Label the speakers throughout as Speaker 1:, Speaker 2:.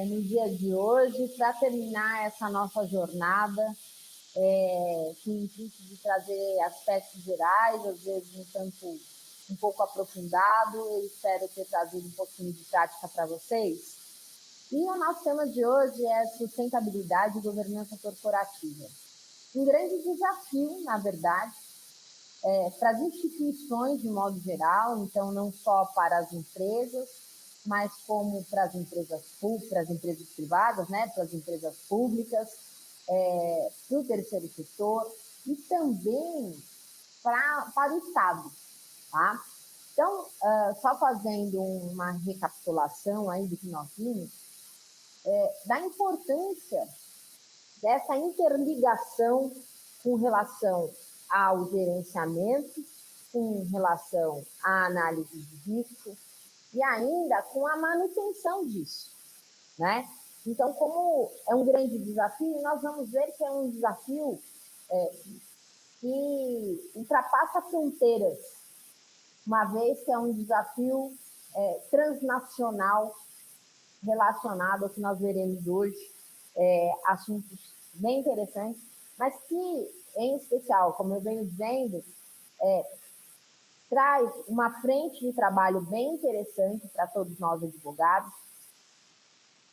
Speaker 1: no dia de hoje para terminar essa nossa jornada, com o intuito de trazer aspectos gerais, às vezes um pouco aprofundado. Eu espero ter trazido um pouquinho de prática para vocês. E o nosso tema de hoje é sustentabilidade e governança corporativa. Um grande desafio, na verdade, para as instituições de modo geral, então não só para as empresas, mas como para as empresas privadas, né, para as empresas públicas, para o terceiro setor e também para o Estado, tá? Então, só fazendo uma recapitulação aí do que nós vimos, da importância dessa interligação com relação ao gerenciamento, com relação à análise de risco e ainda com a manutenção disso, né? Então, como é um grande desafio, nós vamos ver que é um desafio que ultrapassa fronteiras, uma vez que é um desafio transnacional relacionado ao que nós veremos hoje, assuntos bem interessantes, mas que, em especial, como eu venho dizendo, traz uma frente de trabalho bem interessante para todos nós advogados,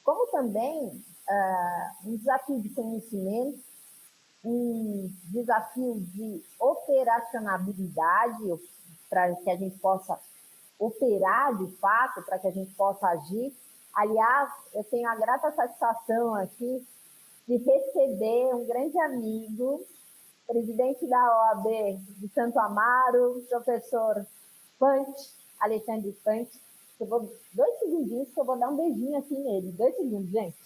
Speaker 1: como também um desafio de conhecimento, um desafio de operacionalidade, para que a gente possa operar de fato, para que a gente possa agir. Aliás, eu tenho a grata satisfação aqui de receber um grande amigo, presidente da OAB de Santo Amaro, professor Alexandre Pante. Eu vou 2 segundinhos que eu vou dar um beijinho aqui nele. 2 segundos, gente.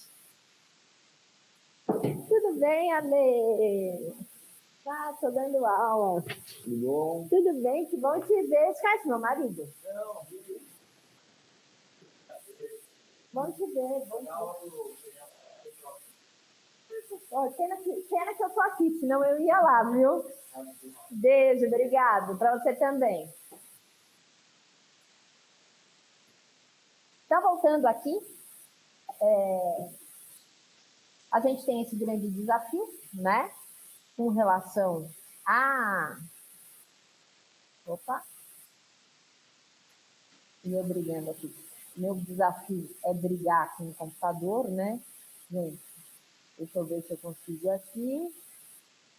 Speaker 1: Tudo bem, Ale? Tô dando aula.
Speaker 2: Tudo bom?
Speaker 1: Tudo bem, que bom te ver. Esquece meu marido.
Speaker 2: Não.
Speaker 1: Bom te ver, bom te ver. Pena que eu tô aqui, senão eu ia lá, viu? Beijo, obrigado. Para você também. Então, voltando aqui, a gente tem esse grande desafio, né? Com relação a... Opa! Me obrigando aqui. Meu desafio é brigar com o computador, né? Gente, deixa eu ver se eu consigo aqui.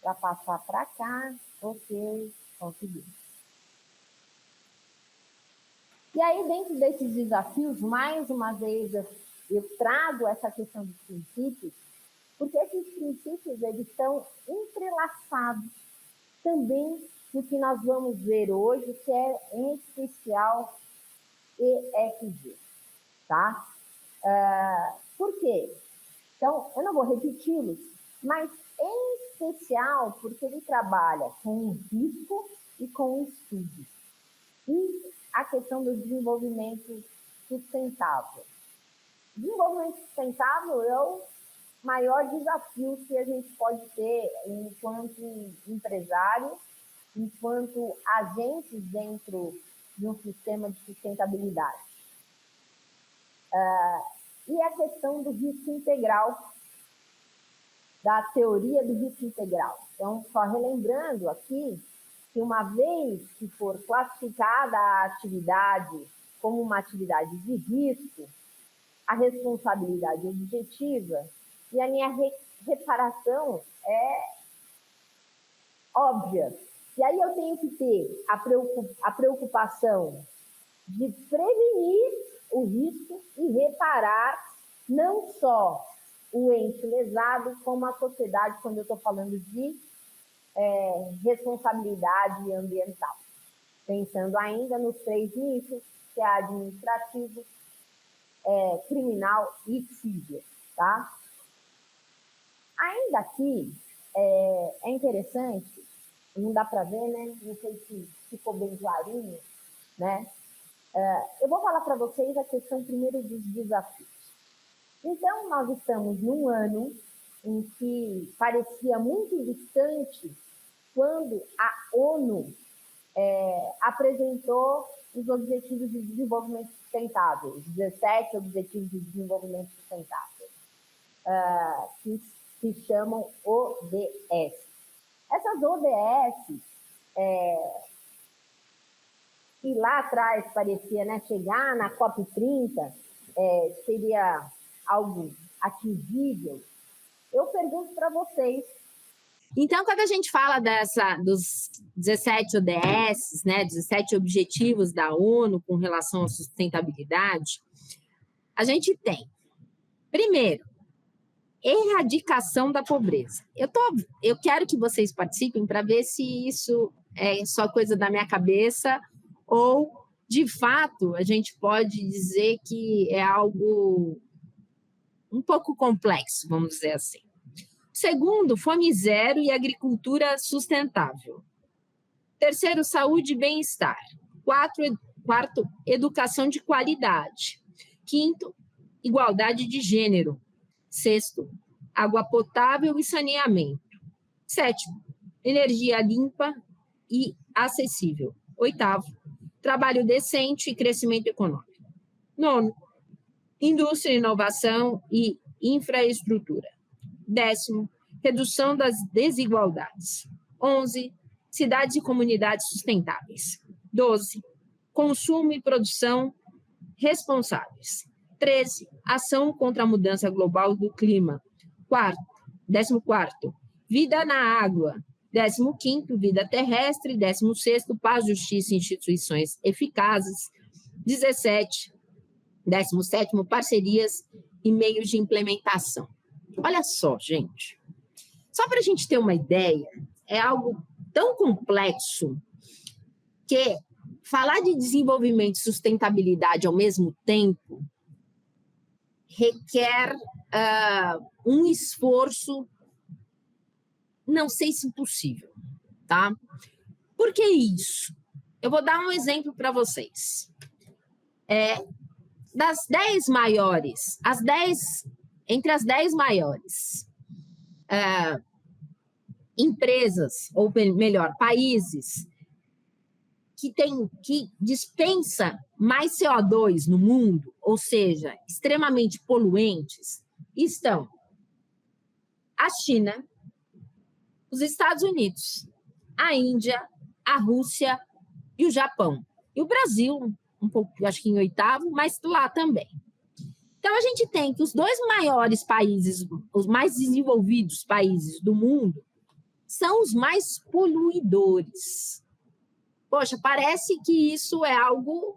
Speaker 1: Para passar para cá. Ok, consegui. E aí, dentro desses desafios, mais uma vez, eu trago essa questão dos princípios, porque esses princípios, eles estão entrelaçados também no que nós vamos ver hoje, que é, em especial, ESG, tá? Por quê? Então, eu não vou repeti-los, mas em especial porque ele trabalha com o risco e com o estudo. E a questão do desenvolvimento sustentável. Desenvolvimento sustentável é o maior desafio que a gente pode ter enquanto empresário, enquanto agentes dentro de um sistema de sustentabilidade. E a questão do risco integral, da teoria do risco integral. Então, só relembrando aqui, que uma vez que for classificada a atividade como uma atividade de risco, a responsabilidade objetiva e a minha reparação é óbvia. E aí eu tenho que ter a preocupação de prevenir o risco e reparar não só o ente lesado, como a sociedade, quando eu estou falando de responsabilidade ambiental. Pensando ainda nos 3 nichos, que é administrativo, criminal e civil, tá? Ainda aqui, é interessante, não dá para ver, né? Não sei se ficou bem clarinho, né? Eu vou falar para vocês a questão primeiro dos desafios. Então, nós estamos num ano em que parecia muito distante quando a ONU apresentou os Objetivos de Desenvolvimento Sustentável, os 17 Objetivos de Desenvolvimento Sustentável, que se chamam ODS. Essas ODS, que lá atrás parecia, né, chegar na COP30 seria algo atingível, eu pergunto para vocês.
Speaker 2: Então, quando a gente fala dos 17 ODS, né, 17 Objetivos da ONU com relação à sustentabilidade, a gente tem, primeiro, erradicação da pobreza. Eu quero que vocês participem para ver se isso é só coisa da minha cabeça ou, de fato, a gente pode dizer que é algo um pouco complexo, vamos dizer assim. Segundo, fome zero e agricultura sustentável. Terceiro, saúde e bem-estar. Quarto, educação de qualidade. Quinto, igualdade de gênero. Sexto, água potável e saneamento. Sétimo, energia limpa e acessível. Oitavo, trabalho decente e crescimento econômico. Nono, indústria, inovação e infraestrutura. 10º, redução das desigualdades. 11, cidades e comunidades sustentáveis. 12, consumo e produção responsáveis. 13, ação contra a mudança global do clima. 14º, vida na água. 15º, vida terrestre. 16º, paz, justiça e instituições eficazes. 17º, parcerias e meios de implementação. Olha só, gente, só para a gente ter uma ideia, é algo tão complexo que falar de desenvolvimento e sustentabilidade ao mesmo tempo requer um esforço, não sei se possível, tá? Por que isso? Eu vou dar um exemplo para vocês. Das 10 maiores, entre as 10 maiores empresas, ou melhor, países que dispensa mais CO2 no mundo, ou seja, extremamente poluentes, estão a China, os Estados Unidos, a Índia, a Rússia e o Japão. E o Brasil, um pouco, acho que em 8º, mas lá também. Então, a gente tem que os 2 maiores países, os mais desenvolvidos países do mundo, são os mais poluidores. Poxa, parece que isso é algo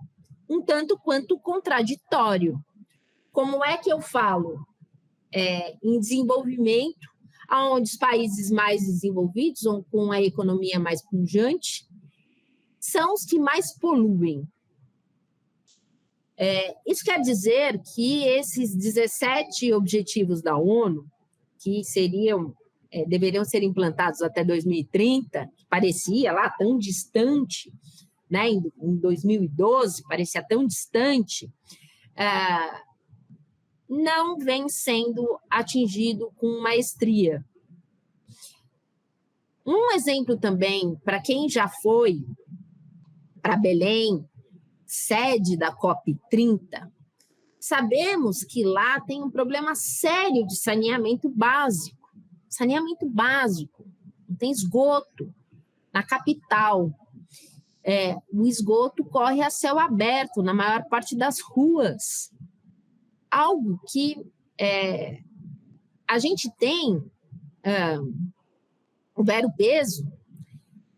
Speaker 2: um tanto quanto contraditório. Como é que eu falo em desenvolvimento, onde os países mais desenvolvidos, ou com a economia mais pujante, são os que mais poluem? Isso quer dizer que esses 17 objetivos da ONU, que deveriam ser implantados até 2030, que parecia lá tão distante, né? Em 2012, parecia tão distante, não vem sendo atingido com maestria. Um exemplo também, para quem já foi para Belém, sede da COP30, sabemos que lá tem um problema sério de saneamento básico. Saneamento básico, não tem esgoto na capital. O esgoto corre a céu aberto na maior parte das ruas. Algo que a gente tem o Vero Peso,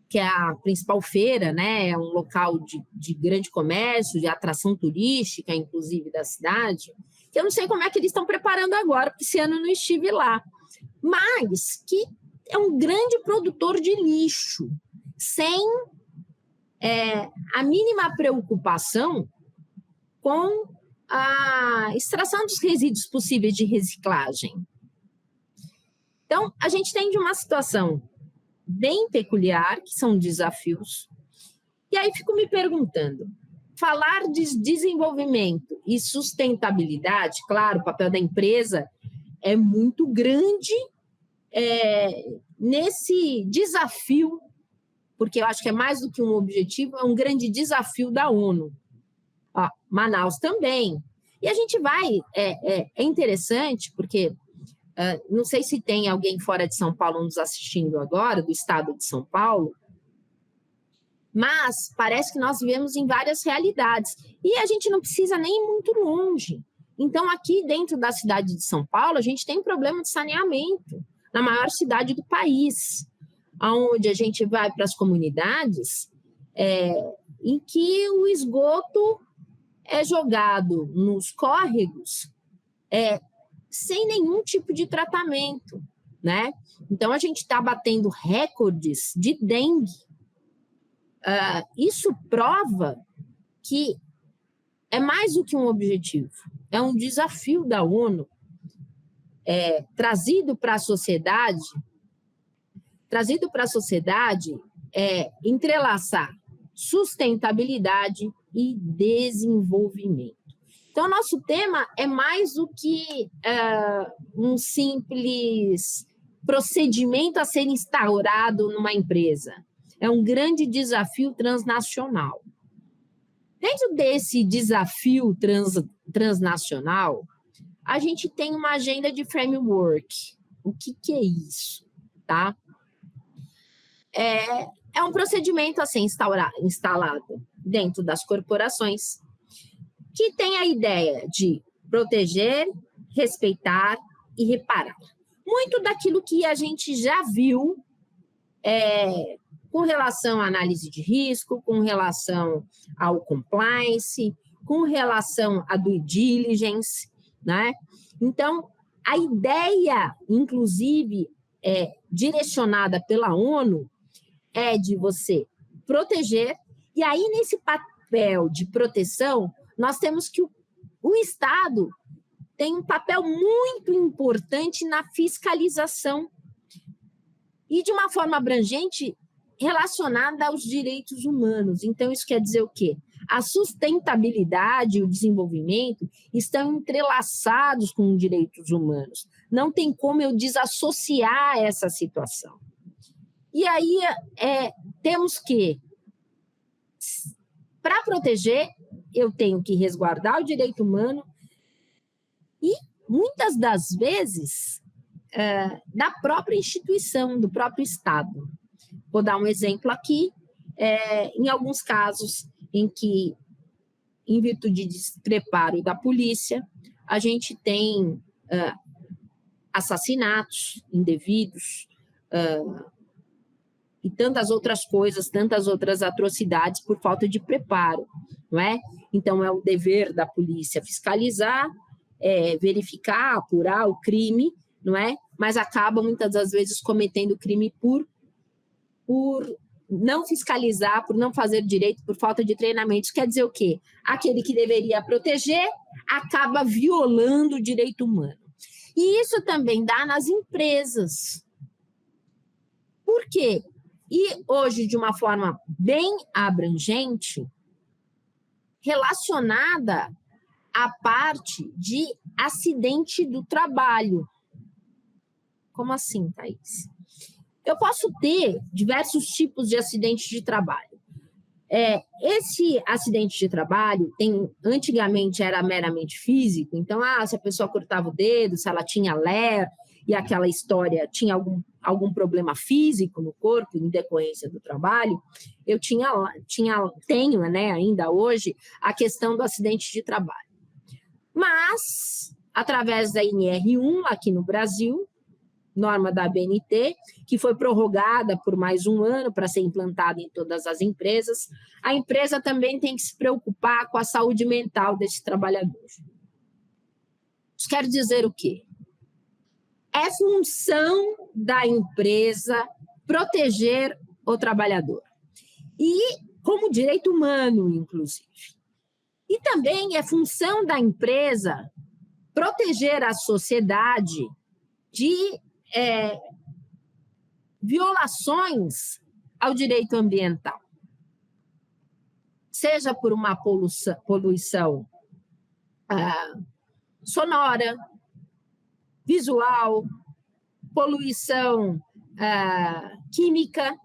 Speaker 2: que é a principal feira, né? É um local de grande comércio, de atração turística, inclusive, da cidade, que eu não sei como é que eles estão preparando agora, porque esse ano eu não estive lá, mas que é um grande produtor de lixo, sem a mínima preocupação com a extração dos resíduos possíveis de reciclagem. Então, a gente tem de uma situação bem peculiar, que são desafios, e aí fico me perguntando, falar de desenvolvimento e sustentabilidade, claro, o papel da empresa é muito grande nesse desafio, porque eu acho que é mais do que um objetivo, é um grande desafio da ONU. Ó, Manaus também. E a gente vai... É interessante, porque não sei se tem alguém fora de São Paulo nos assistindo agora, do estado de São Paulo, mas parece que nós vivemos em várias realidades. E a gente não precisa nem ir muito longe. Então, aqui dentro da cidade de São Paulo, a gente tem problema de saneamento, na maior cidade do país, onde a gente vai para as comunidades em que o esgoto é jogado nos córregos sem nenhum tipo de tratamento, né? Então, a gente está batendo recordes de dengue. Isso prova que é mais do que um objetivo, é um desafio da ONU trazido para a sociedade, entrelaçar sustentabilidade e desenvolvimento. Então, nosso tema é mais do que um simples procedimento a ser instaurado numa empresa. É um grande desafio transnacional. Dentro desse desafio transnacional, a gente tem uma agenda de framework. O que é isso? Tá? É um procedimento a ser instalado dentro das corporações, que tem a ideia de proteger, respeitar e reparar. Muito daquilo que a gente já viu com relação à análise de risco, com relação ao compliance, com relação à due diligence, né? Então, a ideia, inclusive, direcionada pela ONU, é de você proteger, e aí, nesse papel de proteção, nós temos que o Estado tem um papel muito importante na fiscalização e, de uma forma abrangente, relacionada aos direitos humanos. Então, isso quer dizer o quê? A sustentabilidade e o desenvolvimento estão entrelaçados com direitos humanos. Não tem como eu desassociar essa situação. E aí, temos que, para proteger, eu tenho que resguardar o direito humano e, muitas das vezes, da própria instituição, do próprio Estado. Vou dar um exemplo aqui, em alguns casos em que, em virtude de despreparo da polícia, a gente tem assassinatos indevidos e tantas outras coisas, tantas outras atrocidades por falta de preparo, não é? Então, é o dever da polícia fiscalizar, verificar, apurar o crime, não é? Mas acaba, muitas das vezes, cometendo crime por não fiscalizar, por não fazer direito, por falta de treinamento. Isso quer dizer o quê? Aquele que deveria proteger acaba violando o direito humano. E isso também dá nas empresas. Por quê? E hoje, de uma forma bem abrangente, relacionada à parte de acidente do trabalho. Como assim, Thaís? Eu posso ter diversos tipos de acidentes de trabalho. Esse acidente de trabalho, antigamente era meramente físico, então, se a pessoa cortava o dedo, se ela tinha LER, e aquela história tinha algum problema físico no corpo em decorrência do trabalho, eu tenho, né, ainda hoje, a questão do acidente de trabalho. Mas, através da NR1 aqui no Brasil, norma da ABNT, que foi prorrogada por mais um ano para ser implantada em todas as empresas, a empresa também tem que se preocupar com a saúde mental desse trabalhador. Isso quer dizer o quê? É função da empresa proteger o trabalhador. E como direito humano, inclusive. E também é função da empresa proteger a sociedade de violações ao direito ambiental. Seja por uma poluição sonora, visual, poluição química,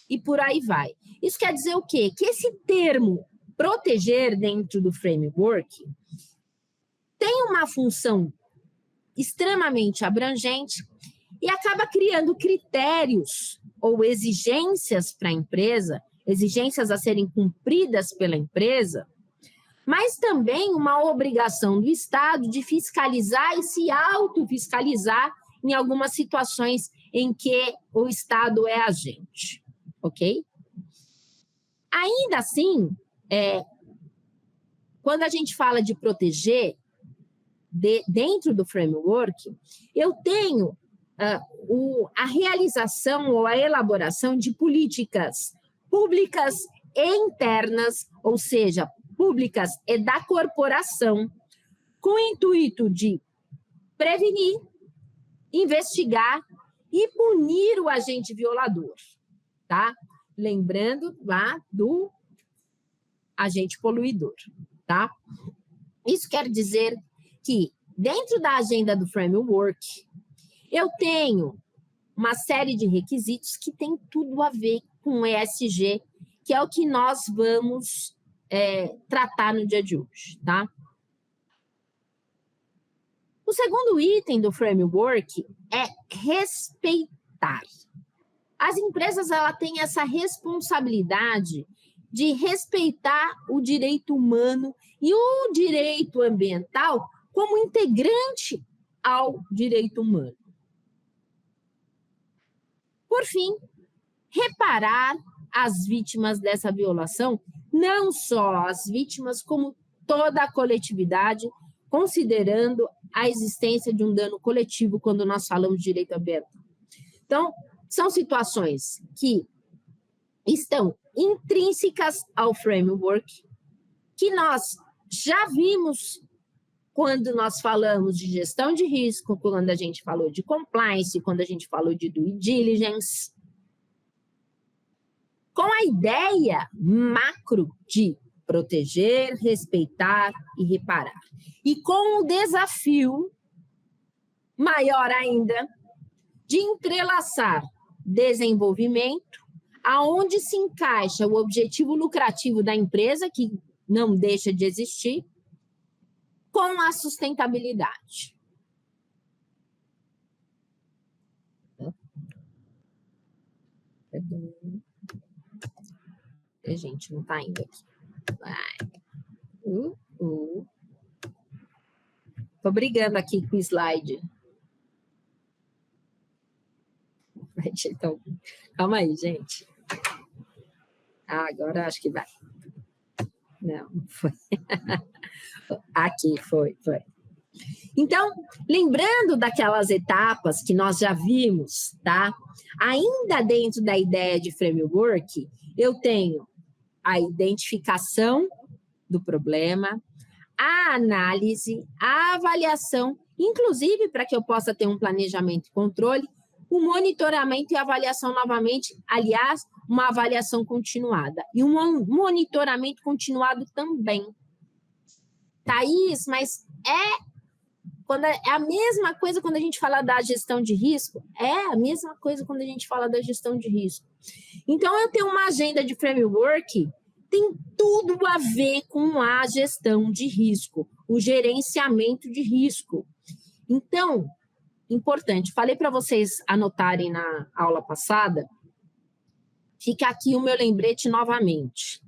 Speaker 2: e por aí vai. Isso quer dizer o quê? Que esse termo proteger dentro do framework tem uma função extremamente abrangente e acaba criando critérios ou exigências para a empresa, exigências a serem cumpridas pela empresa, mas também uma obrigação do Estado de fiscalizar e se autofiscalizar em algumas situações em que o Estado é agente, ok? Ainda assim, quando a gente fala de proteger dentro do framework, eu tenho a realização ou a elaboração de políticas públicas e internas, ou seja, públicas e da corporação, com o intuito de prevenir, investigar e punir o agente violador, tá? Lembrando lá do agente poluidor, tá? Isso quer dizer que, dentro da agenda do framework, eu tenho uma série de requisitos que tem tudo a ver com ESG, que é o que nós vamos tratar no dia de hoje, tá? O segundo item do framework é respeitar. As empresas têm essa responsabilidade de respeitar o direito humano e o direito ambiental como integrante ao direito humano. Por fim, reparar as vítimas dessa violação, não só as vítimas, como toda a coletividade, considerando a existência de um dano coletivo quando nós falamos de direito ambiental. Então, são situações que estão intrínsecas ao framework, que nós já vimos quando nós falamos de gestão de risco, quando a gente falou de compliance, quando a gente falou de due diligence, com a ideia macro de proteger, respeitar e reparar. E com o desafio maior ainda de entrelaçar desenvolvimento, aonde se encaixa o objetivo lucrativo da empresa, que não deixa de existir, com a sustentabilidade. A gente não está indo aqui. Estou brigando aqui com o slide. Então, calma aí, gente. Agora acho que vai. Não foi. Aqui foi. Então, lembrando daquelas etapas que nós já vimos, tá? Ainda dentro da ideia de framework, eu tenho a identificação do problema, a análise, a avaliação, inclusive para que eu possa ter um planejamento e controle, o monitoramento e avaliação novamente, aliás, uma avaliação continuada. E um monitoramento continuado também. Thaís, mas é a mesma coisa quando a gente fala da gestão de risco? É a mesma coisa quando a gente fala da gestão de risco. Então, eu tenho uma agenda de framework, tem tudo a ver com a gestão de risco, o gerenciamento de risco. Então, importante, falei para vocês anotarem na aula passada, fica aqui o meu lembrete novamente.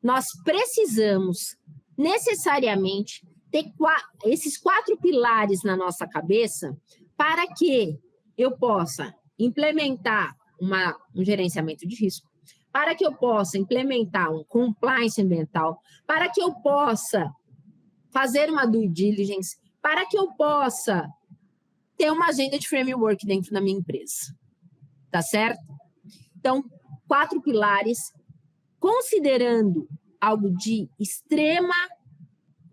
Speaker 2: Nós precisamos necessariamente ter esses 4 pilares na nossa cabeça para que eu possa implementar um gerenciamento de risco, para que eu possa implementar um compliance ambiental, para que eu possa fazer uma due diligence, para que eu possa ter uma agenda de framework dentro da minha empresa. Tá certo? Então, 4 pilares, considerando algo de extrema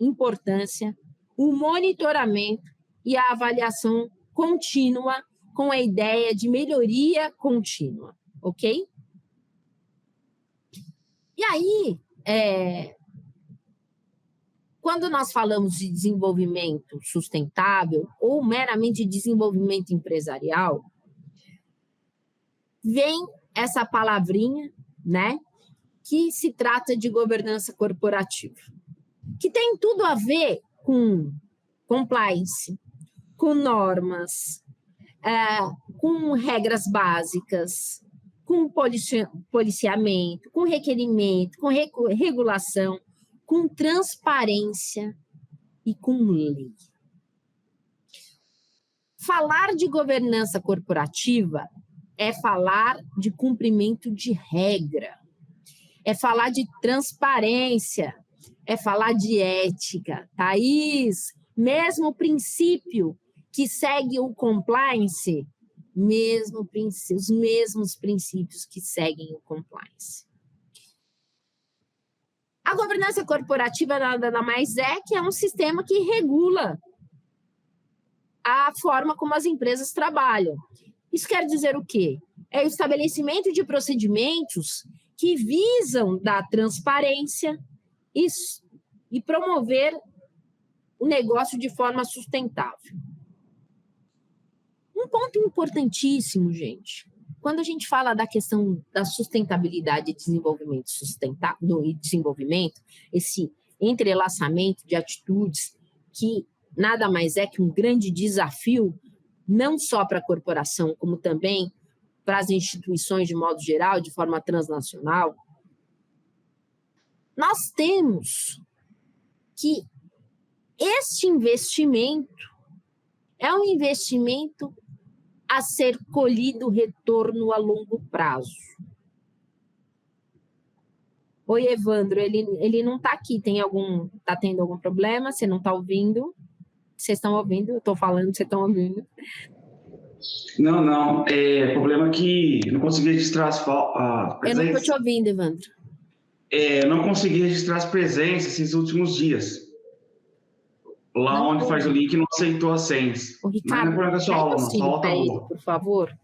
Speaker 2: importância, o monitoramento e a avaliação contínua com a ideia de melhoria contínua, ok? E aí, quando nós falamos de desenvolvimento sustentável ou meramente desenvolvimento empresarial, vem essa palavrinha, né, que se trata de governança corporativa, que tem tudo a ver com compliance, com normas, com regras básicas, com policiamento, com requerimento, com regulação, com transparência e com lei. Falar de governança corporativa é falar de cumprimento de regra, é falar de transparência, é falar de ética. Thaís, mesmo princípio que segue o compliance, os mesmos princípios que seguem o compliance. A governança corporativa nada mais é que é um sistema que regula a forma como as empresas trabalham. Isso quer dizer o quê? É o estabelecimento de procedimentos que visam dar transparência e promover o negócio de forma sustentável. Um ponto importantíssimo, gente, quando a gente fala da questão da sustentabilidade e desenvolvimento sustentável e desenvolvimento, esse entrelaçamento de atitudes que nada mais é que um grande desafio, não só para a corporação, como também para as instituições de modo geral, de forma transnacional, nós temos que este investimento é um investimento a ser colhido retorno a longo prazo. Oi, Evandro, ele não está aqui, está tendo algum problema? Você não está ouvindo? Vocês estão ouvindo? Eu estou falando, vocês estão ouvindo?
Speaker 3: Não. O problema é que não consegui registrar as presenças.
Speaker 2: Eu não estou te ouvindo, Evandro.
Speaker 3: Eu não consegui registrar as presenças esses últimos dias. Lá não, onde faz o link não aceitou as senhas.
Speaker 2: Ô, Ricardo,
Speaker 3: não é problema da sua aula, não. Sua aula tá boa.
Speaker 2: Por favor.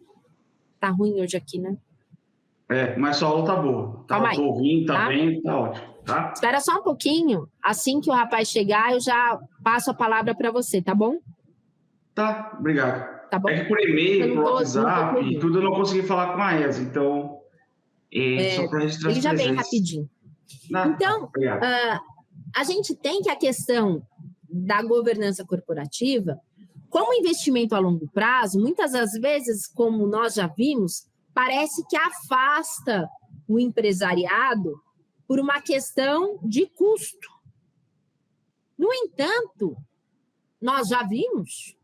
Speaker 2: Tá ruim hoje aqui, né?
Speaker 3: Mas sua aula tá boa. Tô ouvindo, tá vendo, tá ótimo. Tá?
Speaker 2: Espera só um pouquinho. Assim que o rapaz chegar, eu já passo a palavra para você, tá bom?
Speaker 3: Tá, obrigado.
Speaker 2: Tá bom?
Speaker 3: É que por e-mail, por WhatsApp e tudo, eu não consegui falar com a ESA, então... só para registrar as presenças.
Speaker 2: Ele já vem rapidinho. Então, a gente tem que a questão da governança corporativa, como investimento a longo prazo, muitas das vezes, como nós já vimos, parece que afasta o empresariado por uma questão de custo. No entanto, nós já vimos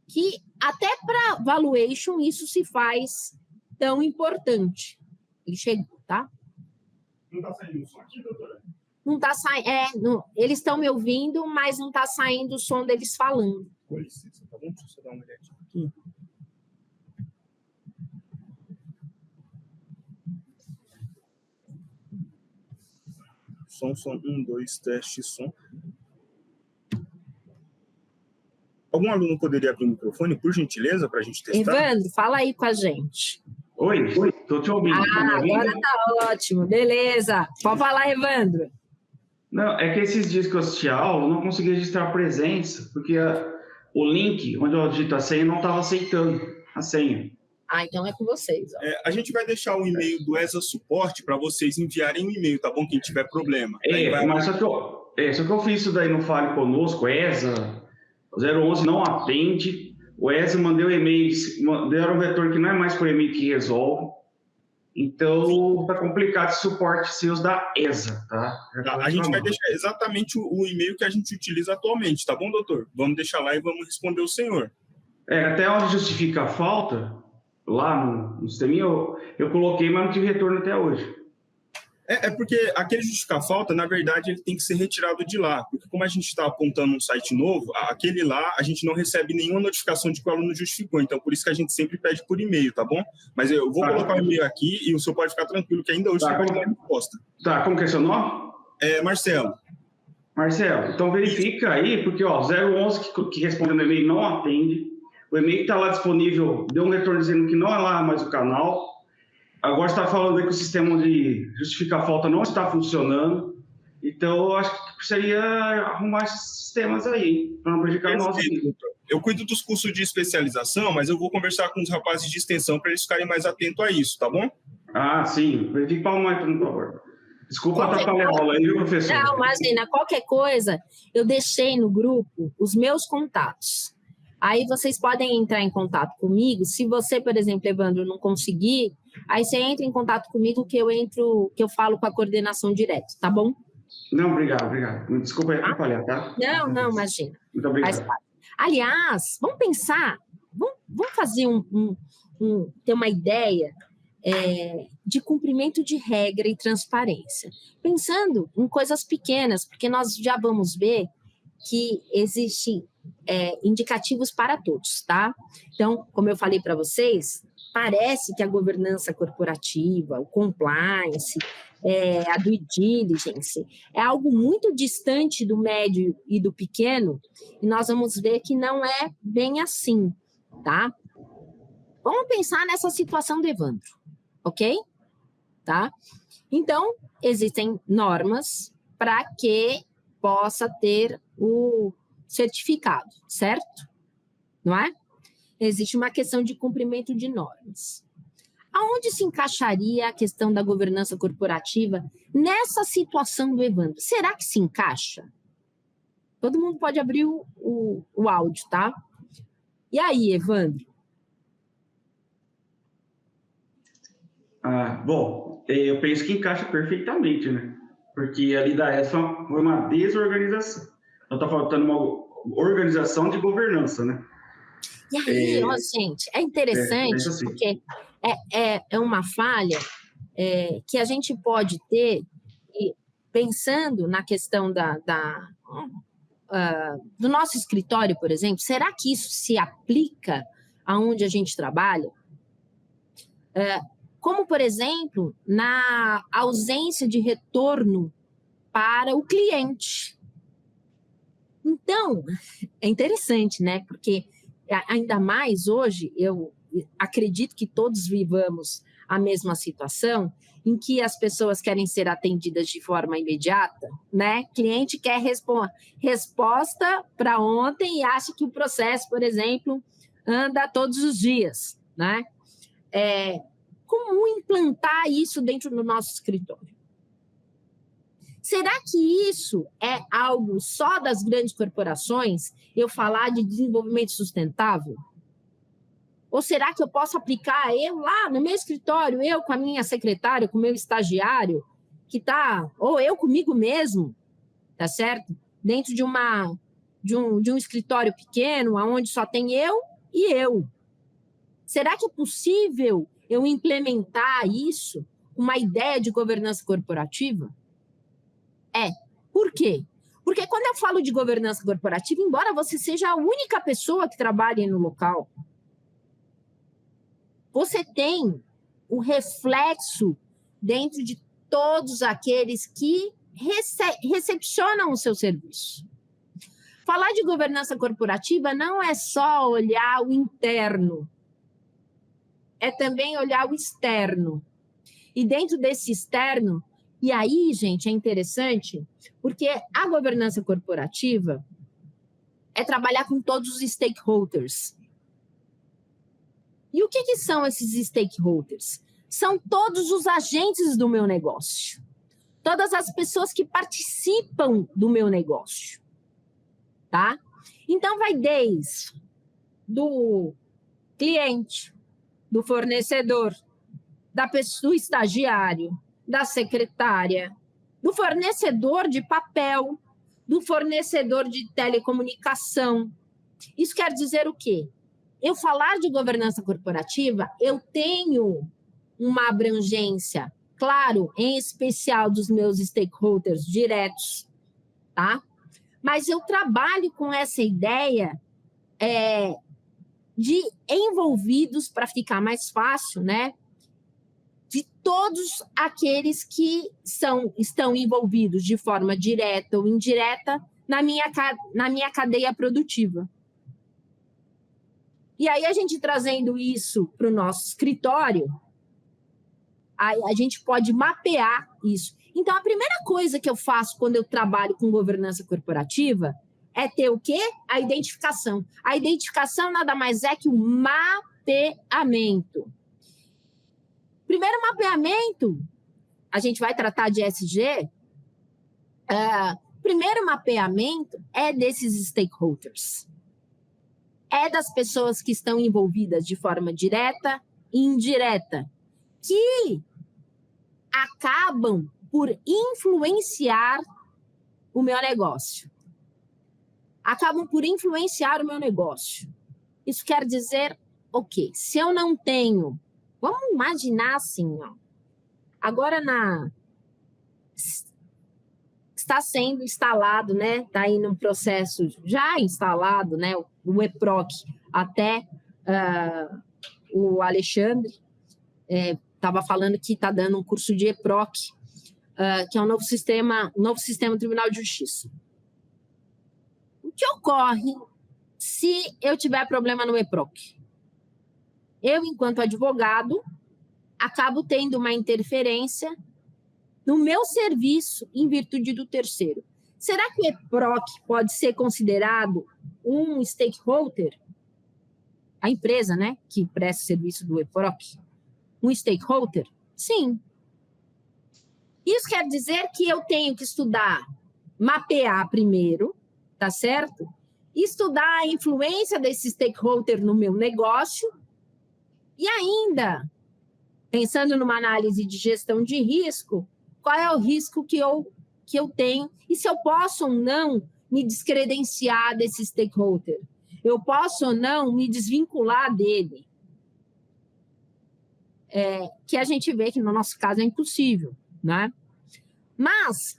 Speaker 2: que até para valuation isso se faz tão importante. Ele chegou, tá?
Speaker 4: Não está saindo o som aqui, doutora?
Speaker 2: Não está saindo. Eles estão me ouvindo, mas não está saindo o som deles falando.
Speaker 4: Com licença, tá bom? Deixa eu só dar uma olhadinha aqui. Som, 1, 2, teste, som. Algum aluno poderia abrir o microfone, por gentileza, para a gente testar?
Speaker 2: Evandro, fala aí com a gente.
Speaker 3: Oi, estou te ouvindo.
Speaker 2: Agora tá ótimo, beleza. Pode falar, Evandro.
Speaker 3: Não, é que esses dias que eu assisti a aula, eu não consegui registrar a presença, porque o link onde eu digito a senha não estava aceitando a senha.
Speaker 2: Então é com vocês. Ó.
Speaker 4: A gente vai deixar o e-mail do ESA Suporte para vocês enviarem um e-mail, tá bom? Quem tiver problema.
Speaker 3: Mas só que eu fiz isso daí no Fale Conosco, ESA 011 não atende, o ESA mandei o e-mail, deram um retorno que não é mais por e-mail que resolve, então tá complicado esse suporte seus da ESA, tá?
Speaker 4: A gente vai deixar exatamente o e-mail que a gente utiliza atualmente, tá bom, doutor? Vamos deixar lá e vamos responder o senhor.
Speaker 3: Até onde justifica a falta, lá no sisteminha, eu coloquei, mas não tive retorno até hoje.
Speaker 4: Porque aquele justificar falta, na verdade, ele tem que ser retirado de lá. Porque como a gente está apontando um site novo, aquele lá, a gente não recebe nenhuma notificação de que o aluno justificou. Então, por isso que a gente sempre pede por e-mail, tá bom? Mas eu vou colocar o e-mail aqui e o senhor pode ficar tranquilo, que ainda hoje você vai ter a resposta.
Speaker 3: Tá, como que é seu nome?
Speaker 4: Marcelo.
Speaker 3: Marcelo, então verifica aí, porque 011 que respondeu no e-mail não atende. O e-mail que está lá disponível deu um retorno dizendo que não é lá mais o canal. Agora está falando aí que o sistema de justificar a falta não está funcionando. Então, eu acho que precisaria arrumar esses sistemas aí, para não prejudicar nós.
Speaker 4: Eu cuido dos cursos de especialização, mas eu vou conversar com os rapazes de extensão para eles ficarem mais atentos a isso, tá bom?
Speaker 3: Ah, sim. Verifique palma aí, por favor. Desculpa atrapalhar a aula aí, viu, professor?
Speaker 2: Não, imagina, qualquer coisa, eu deixei no grupo os meus contatos. Aí vocês podem entrar em contato comigo. Se você, por exemplo, Evandro, não conseguir, aí você entra em contato comigo que eu falo com a coordenação direto, tá bom?
Speaker 3: Não, obrigado. Desculpa aí atrapalhar, tá?
Speaker 2: Não, imagina.
Speaker 3: Muito obrigado.
Speaker 2: Aliás, vamos pensar, vamos fazer ter uma ideia de cumprimento de regra e transparência. Pensando em coisas pequenas, porque nós já vamos ver que existem indicativos para todos, tá? Então, como eu falei para vocês, parece que a governança corporativa, o compliance, a due diligence, é algo muito distante do médio e do pequeno, e nós vamos ver que não é bem assim, tá? Vamos pensar nessa situação do Evandro, ok? Tá? Então, existem normas para que possa ter o certificado, certo? Não é? Existe uma questão de cumprimento de normas. Aonde se encaixaria a questão da governança corporativa nessa situação do Evandro? Será que se encaixa? Todo mundo pode abrir o áudio, tá? E aí, Evandro?
Speaker 3: Bom, eu penso que encaixa perfeitamente, né? Porque ali da ESA foi uma desorganização. Então, está faltando uma organização de governança, né?
Speaker 2: E aí, gente, é interessante,
Speaker 3: assim.
Speaker 2: porque é uma falha que a gente pode ter, pensando na questão do nosso escritório, por exemplo. Será que isso se aplica aonde a gente trabalha? Como, por exemplo, na ausência de retorno para o cliente. Então, é interessante, né? Porque, ainda mais hoje, eu acredito que todos vivamos a mesma situação, em que as pessoas querem ser atendidas de forma imediata, né? Cliente quer resposta para ontem e acha que o processo, por exemplo, anda todos os dias, né? Como implantar isso dentro do nosso escritório? Será que isso é algo só das grandes corporações, eu falar de desenvolvimento sustentável? Ou será que eu posso aplicar eu lá no meu escritório, eu com a minha secretária, com o meu estagiário, ou eu comigo mesmo, tá certo? Dentro de um escritório pequeno, onde só tem eu e eu. Será que é possível eu implementar isso, uma ideia de governança corporativa? Por quê? Porque quando eu falo de governança corporativa, embora você seja a única pessoa que trabalhe no local, você tem o reflexo dentro de todos aqueles que recepcionam o seu serviço. Falar de governança corporativa não é só olhar o interno, é também olhar o externo. E dentro desse externo, e aí, gente, é interessante, porque a governança corporativa é trabalhar com todos os stakeholders. E o que são esses stakeholders? São todos os agentes do meu negócio. Todas as pessoas que participam do meu negócio. Tá? Então, vai desde do cliente, do fornecedor, do estagiário, da secretária, do fornecedor de papel, do fornecedor de telecomunicação. Isso quer dizer o quê? Eu falar de governança corporativa, eu tenho uma abrangência, claro, em especial dos meus stakeholders diretos, tá? Mas eu trabalho com essa ideia de envolvidos, para ficar mais fácil, né? De todos aqueles que estão envolvidos de forma direta ou indireta na minha cadeia produtiva. E aí, a gente trazendo isso para o nosso escritório, a gente pode mapear isso. Então, a primeira coisa que eu faço quando eu trabalho com governança corporativa é ter o quê? A identificação. A identificação nada mais é que o mapeamento. Primeiro mapeamento, a gente vai tratar de ESG. Primeiro mapeamento é desses stakeholders. É das pessoas que estão envolvidas de forma direta e indireta, que acabam por influenciar o meu negócio. Acabam por influenciar o meu negócio. Isso quer dizer, ok, se eu não tenho... Vamos imaginar assim, ó. Agora está sendo instalado, né? Está aí num processo já instalado, né? O EPROC, até o Alexandre estava falando que está dando um curso de EPROC, que é um novo sistema Tribunal de Justiça. O que ocorre se eu tiver problema no EPROC? Eu, enquanto advogado, acabo tendo uma interferência no meu serviço em virtude do terceiro. Será que o EPROC pode ser considerado um stakeholder? A empresa, né, que presta serviço do EPROC? Um stakeholder? Sim. Isso quer dizer que eu tenho que estudar, mapear primeiro, tá certo? Estudar a influência desse stakeholder no meu negócio e ainda, pensando numa análise de gestão de risco, qual é o risco que eu tenho e se eu posso ou não me descredenciar desse stakeholder. Eu posso ou não me desvincular dele. Que a gente vê que no nosso caso é impossível, né? Mas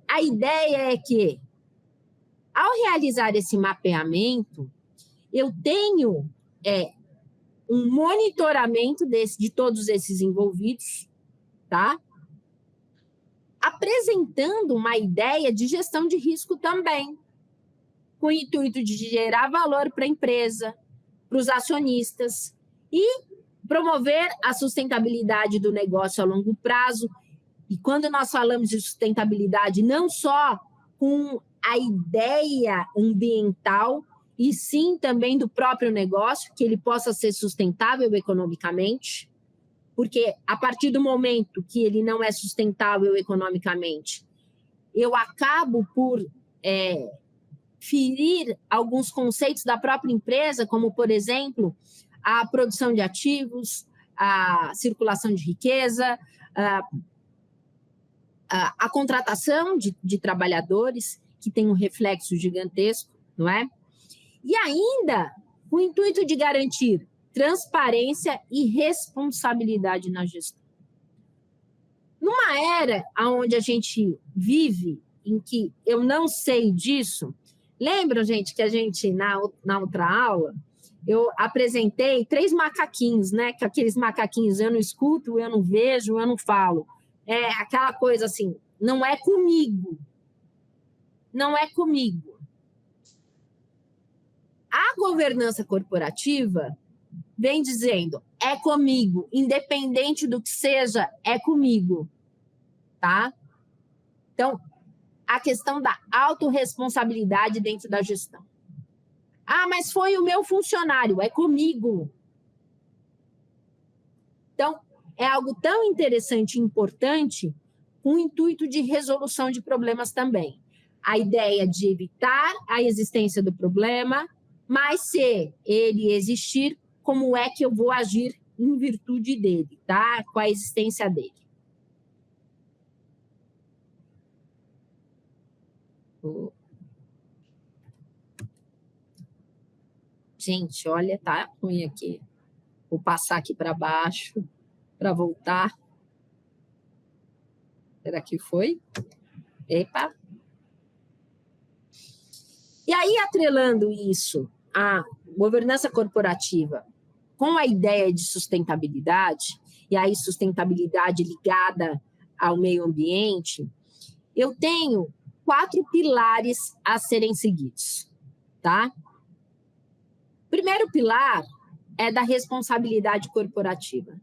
Speaker 2: a ideia é que, ao realizar esse mapeamento, eu tenho um monitoramento de todos esses envolvidos, tá? Apresentando uma ideia de gestão de risco também, com o intuito de gerar valor para a empresa, para os acionistas e promover a sustentabilidade do negócio a longo prazo. E quando nós falamos de sustentabilidade, não só com a ideia ambiental, e sim também do próprio negócio, que ele possa ser sustentável economicamente, porque a partir do momento que ele não é sustentável economicamente, eu acabo por ferir alguns conceitos da própria empresa, como, por exemplo, a produção de ativos, a circulação de riqueza, a contratação de trabalhadores, que tem um reflexo gigantesco, não é? E ainda, com o intuito de garantir transparência e responsabilidade na gestão. Numa era onde a gente vive, em que eu não sei disso, lembram, gente, que a gente, na outra aula, eu apresentei 3 macaquinhos, né? Que aqueles macaquinhos eu não escuto, eu não vejo, eu não falo. É aquela coisa assim, não é comigo. Não é comigo. A governança corporativa vem dizendo, é comigo, independente do que seja, é comigo, tá? Então, a questão da autorresponsabilidade dentro da gestão. Ah, mas foi o meu funcionário, é comigo. Então, é algo tão interessante e importante com o intuito de resolução de problemas também. A ideia de evitar a existência do problema, mas se ele existir, como é que eu vou agir em virtude dele, tá? Com a existência dele. Gente, olha, tá ruim aqui. Vou passar aqui para baixo para voltar. Será que foi? Epa! E aí, atrelando isso à governança corporativa com a ideia de sustentabilidade, e aí sustentabilidade ligada ao meio ambiente, eu tenho 4 pilares a serem seguidos, tá? O primeiro pilar é da responsabilidade corporativa,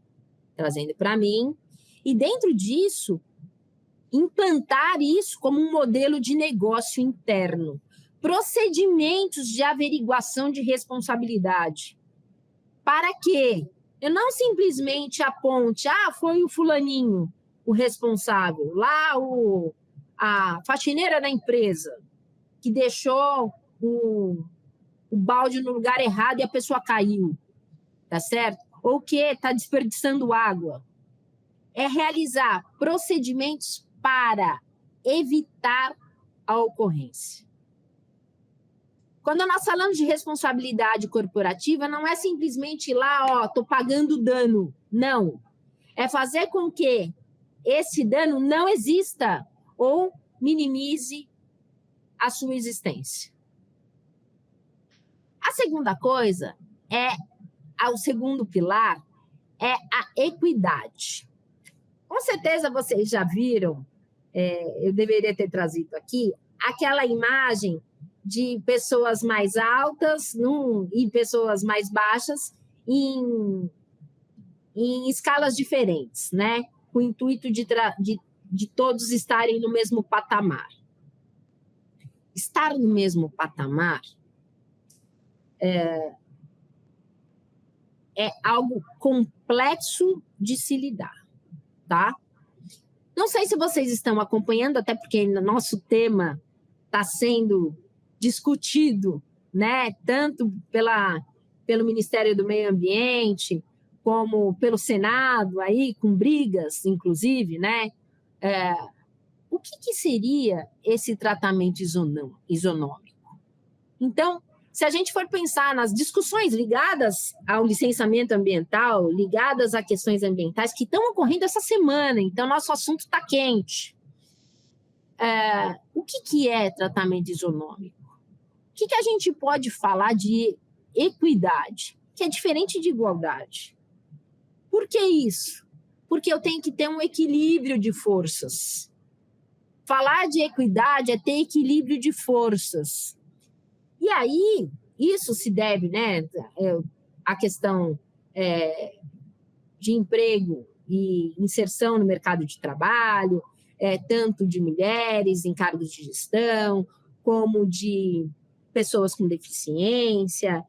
Speaker 2: trazendo para mim, e dentro disso, implantar isso como um modelo de negócio interno, procedimentos de averiguação de responsabilidade. Para quê? eu não simplesmente aponte, foi o fulaninho o responsável, lá a faxineira da empresa, que deixou o balde no lugar errado e a pessoa caiu, tá certo? Ou que está desperdiçando água. É realizar procedimentos para evitar a ocorrência. Quando nós falamos de responsabilidade corporativa, não é simplesmente ir lá, estou pagando dano. Não. É fazer com que esse dano não exista ou minimize a sua existência. A segunda coisa o segundo pilar é a equidade. Com certeza vocês já viram, eu deveria ter trazido aqui, aquela imagem de pessoas mais altas e pessoas mais baixas em escalas diferentes, né? Com o intuito de todos estarem no mesmo patamar. Estar no mesmo patamar é algo complexo de se lidar, tá? Não sei se vocês estão acompanhando, até porque nosso tema está sendo discutido, né? Tanto pelo Ministério do Meio Ambiente, como pelo Senado, aí, com brigas, inclusive, né? O que seria esse tratamento isonômico? Então, se a gente for pensar nas discussões ligadas ao licenciamento ambiental, ligadas a questões ambientais que estão ocorrendo essa semana, então nosso assunto está quente. O que é tratamento isonômico? O que a gente pode falar de equidade, que é diferente de igualdade? Por que isso? Porque eu tenho que ter um equilíbrio de forças. Falar de equidade é ter equilíbrio de forças. E aí, isso se deve, né, à questão de emprego e inserção no mercado de trabalho, tanto de mulheres em cargos de gestão, como de pessoas com deficiência,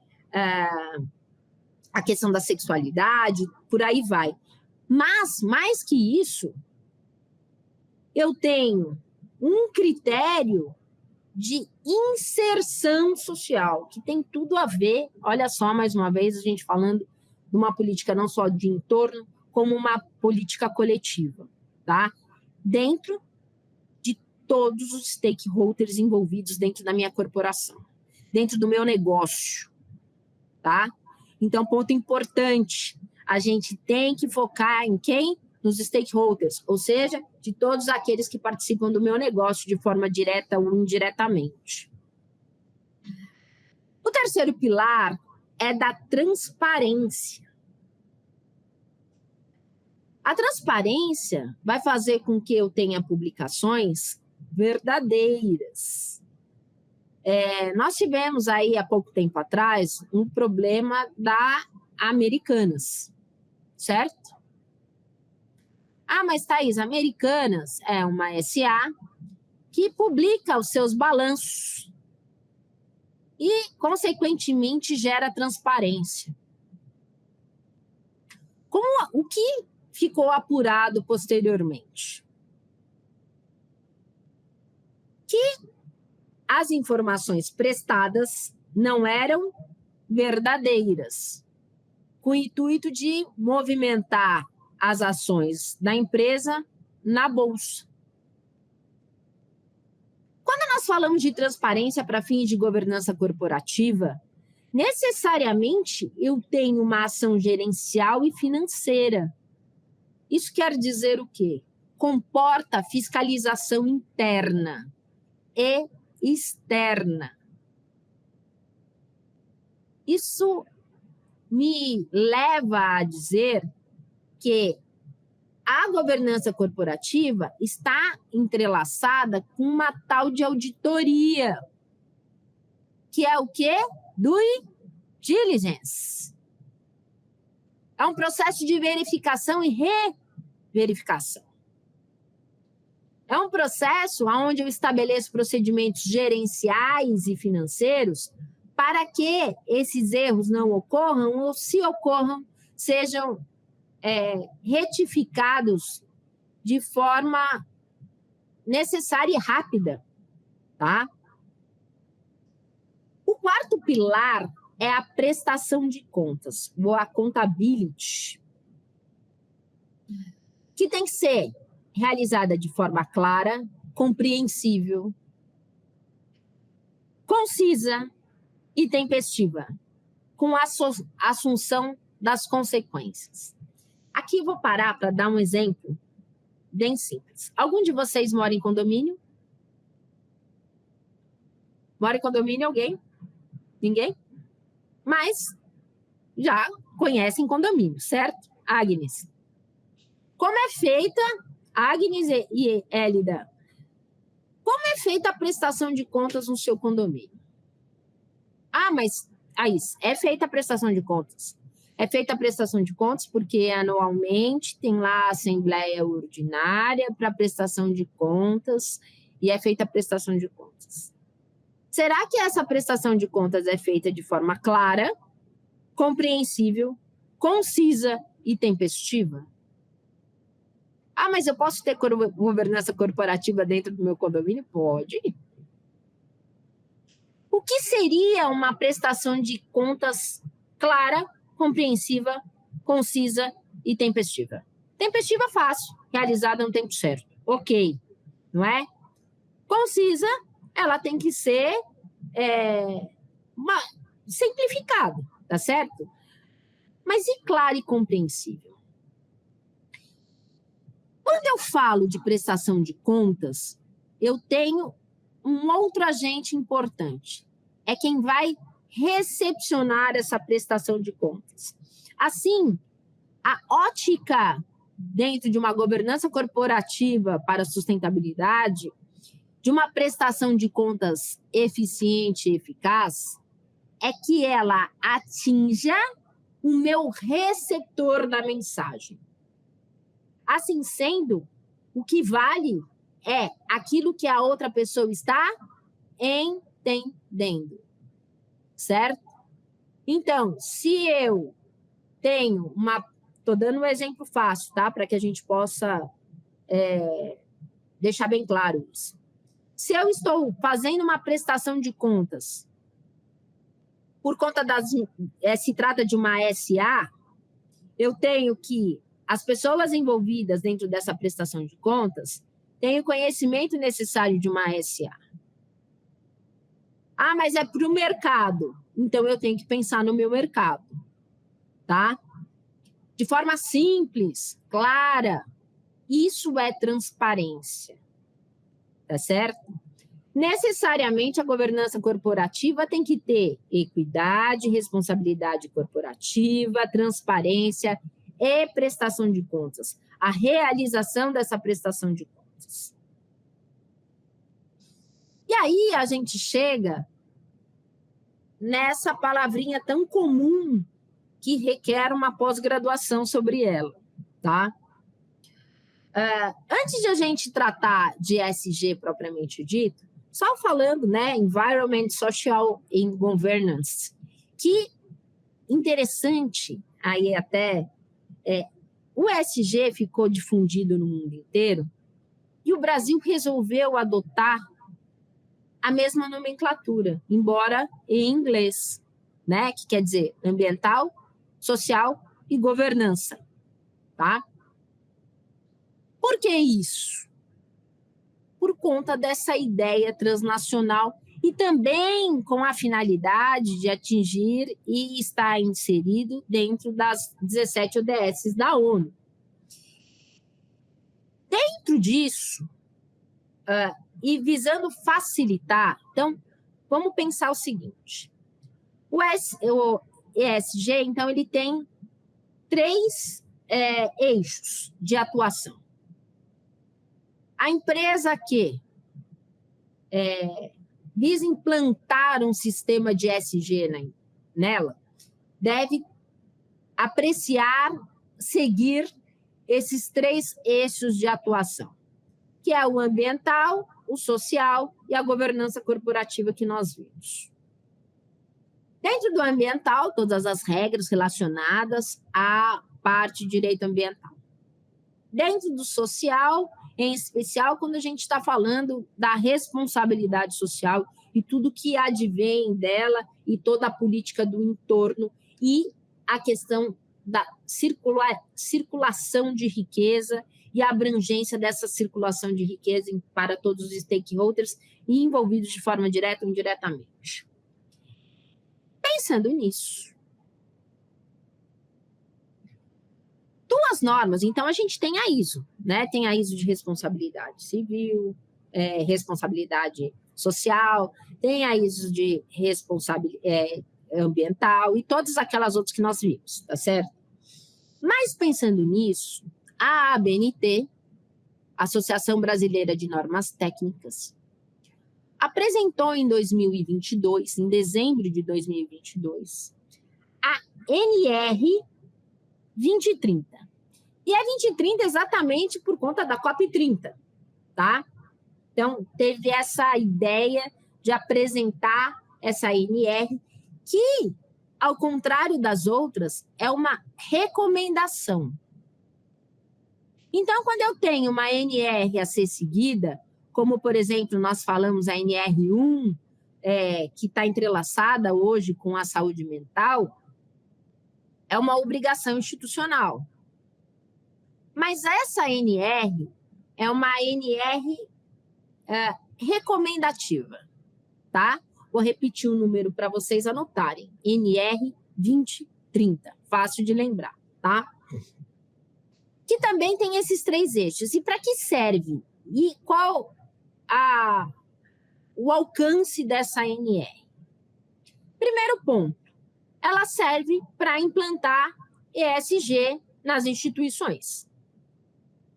Speaker 2: a questão da sexualidade, por aí vai. Mas, mais que isso, eu tenho um critério de inserção social, que tem tudo a ver, olha só, mais uma vez, a gente falando de uma política não só de entorno, como uma política coletiva, tá? Dentro de todos os stakeholders envolvidos dentro da minha corporação, dentro do meu negócio, tá? Então, ponto importante, a gente tem que focar em quem? Nos stakeholders, ou seja, de todos aqueles que participam do meu negócio de forma direta ou indiretamente. O terceiro pilar é da transparência. A transparência vai fazer com que eu tenha publicações verdadeiras. Nós tivemos aí, há pouco tempo atrás, um problema da Americanas, certo? Mas, Thaís, Americanas é uma SA que publica os seus balanços e, consequentemente, gera transparência. O que ficou apurado posteriormente? Que as informações prestadas não eram verdadeiras, com o intuito de movimentar as ações da empresa na bolsa. Quando nós falamos de transparência para fins de governança corporativa, necessariamente eu tenho uma ação gerencial e financeira. Isso quer dizer o quê? Comporta fiscalização interna e externa. Isso me leva a dizer que a governança corporativa está entrelaçada com uma tal de auditoria, que é o quê? Due diligence. É um processo de verificação e reverificação. É um processo onde eu estabeleço procedimentos gerenciais e financeiros para que esses erros não ocorram ou, se ocorram, sejam retificados de forma necessária e rápida, tá? O quarto pilar é a prestação de contas, ou a accountability, que tem que ser realizada de forma clara, compreensível, concisa e tempestiva, com a assunção das consequências. Aqui eu vou parar para dar um exemplo bem simples. Algum de vocês mora em condomínio? Mora em condomínio alguém? Ninguém? Mas já conhecem condomínio, certo? Agnes. Como é feita, Agnes e Hélida, como é feita a prestação de contas no seu condomínio? Mas é feita a prestação de contas. É feita a prestação de contas porque anualmente tem lá a Assembleia Ordinária para prestação de contas e é feita a prestação de contas. Será que essa prestação de contas é feita de forma clara, compreensível, concisa e tempestiva? Mas eu posso ter governança corporativa dentro do meu condomínio? Pode. O que seria uma prestação de contas clara, compreensiva, concisa e tempestiva? Tempestiva, fácil, realizada no tempo certo. Ok, não é? Concisa, ela tem que ser simplificada, tá certo? Mas e clara e compreensível? Quando eu falo de prestação de contas, eu tenho um outro agente importante. É quem vai recepcionar essa prestação de contas. Assim, a ótica dentro de uma governança corporativa para sustentabilidade, de uma prestação de contas eficiente e eficaz, é que ela atinja o meu receptor da mensagem. Assim sendo, o que vale é aquilo que a outra pessoa está entendendo, certo? Então, se eu tenho estou dando um exemplo fácil, tá? Para que a gente possa deixar bem claro isso. Se eu estou fazendo uma prestação de contas por conta se trata de uma SA, eu tenho que as pessoas envolvidas dentro dessa prestação de contas têm o conhecimento necessário de uma SA. Mas é para o mercado. Então, eu tenho que pensar no meu mercado, tá? De forma simples, clara. Isso é transparência, tá certo? Necessariamente, a governança corporativa tem que ter equidade, responsabilidade corporativa, transparência e prestação de contas. A realização dessa prestação de contas. E aí a gente chega nessa palavrinha tão comum que requer uma pós-graduação sobre ela, tá? Antes de a gente tratar de ESG propriamente dito, só falando, né, Environment, Social and Governance, que interessante, aí até o ESG ficou difundido no mundo inteiro e o Brasil resolveu adotar a mesma nomenclatura, embora em inglês, né, que quer dizer ambiental, social e governança, tá? Por que isso? Por conta dessa ideia transnacional e também com a finalidade de atingir e estar inserido dentro das 17 ODS da ONU. Dentro disso, e visando facilitar, então, vamos pensar o seguinte. O ESG, então, ele tem 3 eixos de atuação. A empresa que visa implantar um sistema de ESG nela deve apreciar, seguir esses 3 eixos de atuação, que é o ambiental, o social e a governança corporativa que nós vimos. Dentro do ambiental, todas as regras relacionadas à parte de direito ambiental. Dentro do social, em especial, quando a gente está falando da responsabilidade social e tudo que advém dela e toda a política do entorno e a questão da circulação de riqueza e a abrangência dessa circulação de riqueza para todos os stakeholders e envolvidos de forma direta ou indiretamente. Pensando nisso, duas normas, então a gente tem a ISO, né? Tem a ISO de responsabilidade civil, responsabilidade social, tem a ISO de responsabilidade ambiental e todas aquelas outras que nós vimos, tá certo? Mas pensando nisso, a ABNT, Associação Brasileira de Normas Técnicas, apresentou em 2022, em dezembro de 2022, a NR 2030. E a 2030 exatamente por conta da COP30, tá? Então, teve essa ideia de apresentar essa NR, que, ao contrário das outras, é uma recomendação. Então, quando eu tenho uma NR a ser seguida, como, por exemplo, nós falamos a NR1, que está entrelaçada hoje com a saúde mental, é uma obrigação institucional. Mas essa NR é uma NR recomendativa, tá? Vou repetir o número para vocês anotarem. NR 2030, fácil de lembrar, tá? Que também tem esses 3 eixos. E para que serve? E qual o alcance dessa NR? Primeiro ponto, ela serve para implantar ESG nas instituições.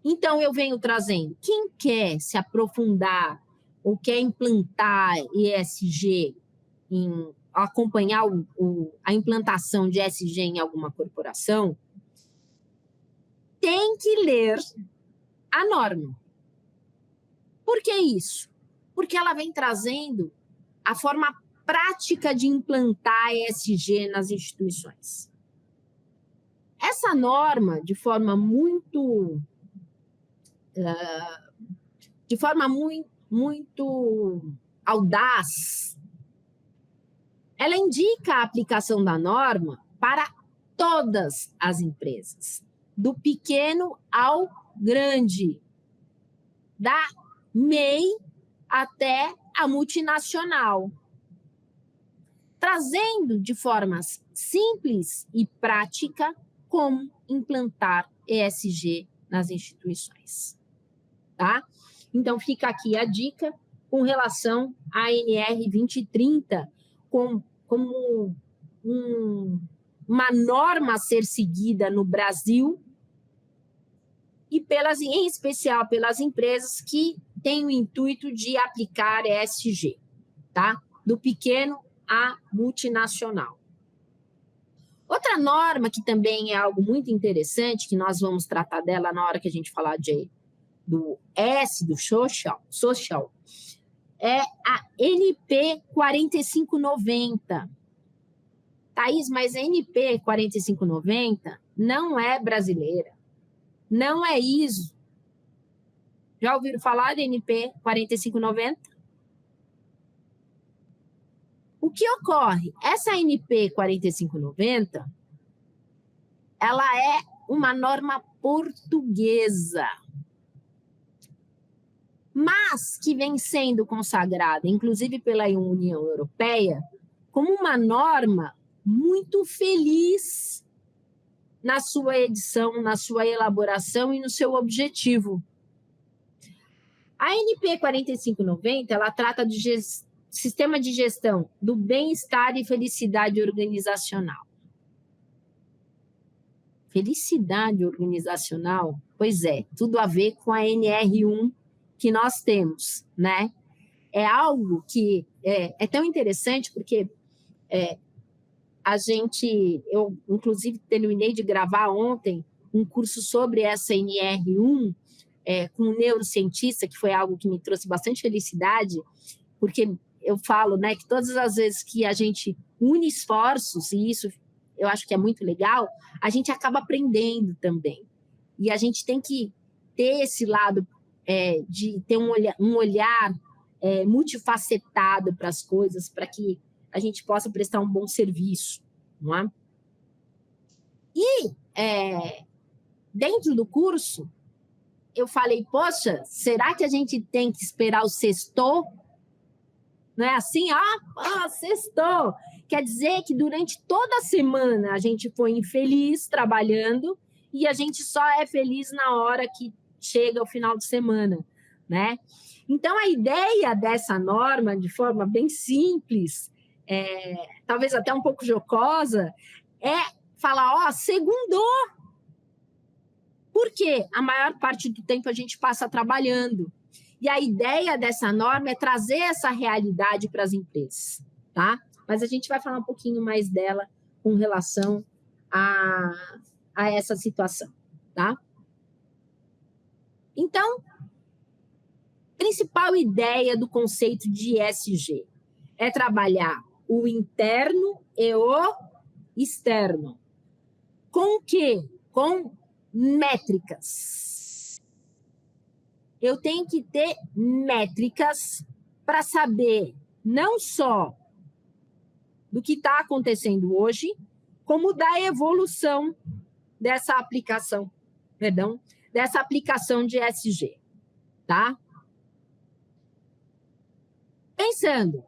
Speaker 2: Então, eu venho trazendo, quem quer se aprofundar ou quer implantar ESG, acompanhar a implantação de ESG em alguma corporação, tem que ler a norma. Por que isso? Porque ela vem trazendo a forma prática de implantar ESG nas instituições. Essa norma, de forma muito audaz, ela indica a aplicação da norma para todas as empresas, do pequeno ao grande, da MEI até a multinacional, trazendo de forma simples e prática como implantar ESG nas instituições. Tá? Então, fica aqui a dica com relação à NR 2030 como uma norma a ser seguida no Brasil e, em especial, pelas empresas que têm o intuito de aplicar ESG, tá? Do pequeno à multinacional. Outra norma que também é algo muito interessante, que nós vamos tratar dela na hora que a gente falar do S, do social, é a NP 4590. Thaís, mas a NP 4590 não é brasileira, não é ISO. Já ouviram falar da NP 4590? O que ocorre? Essa NP 4590, ela é uma norma portuguesa, mas que vem sendo consagrada, inclusive pela União Europeia, como uma norma muito feliz na sua edição, na sua elaboração e no seu objetivo. A NP 4590, ela trata de sistema de gestão do bem-estar e felicidade organizacional. Felicidade organizacional, pois é, tudo a ver com a NR1 que nós temos, né? É algo que é tão interessante porque eu inclusive terminei de gravar ontem um curso sobre essa NR1 com um neurocientista, que foi algo que me trouxe bastante felicidade, porque eu falo, né, que todas as vezes que a gente une esforços, e isso eu acho que é muito legal, a gente acaba aprendendo também. E a gente tem que ter esse lado de ter um olhar multifacetado para as coisas, para que a gente possa prestar um bom serviço, não é? E dentro do curso, eu falei, poxa, será que a gente tem que esperar o sextou? Não é assim? Sextou. Quer dizer que durante toda a semana a gente foi infeliz trabalhando e a gente só é feliz na hora que chega o final de semana, né? Então, a ideia dessa norma, de forma bem simples, talvez até um pouco jocosa, é falar, segundou. Porque a maior parte do tempo a gente passa trabalhando. E a ideia dessa norma é trazer essa realidade para as empresas, tá? Mas a gente vai falar um pouquinho mais dela com relação a essa situação, tá? Então, principal ideia do conceito de ESG é trabalhar o interno e o externo. Com o quê? Com métricas. Eu tenho que ter métricas para saber não só do que está acontecendo hoje, como da evolução dessa aplicação, dessa aplicação de ESG, tá? Pensando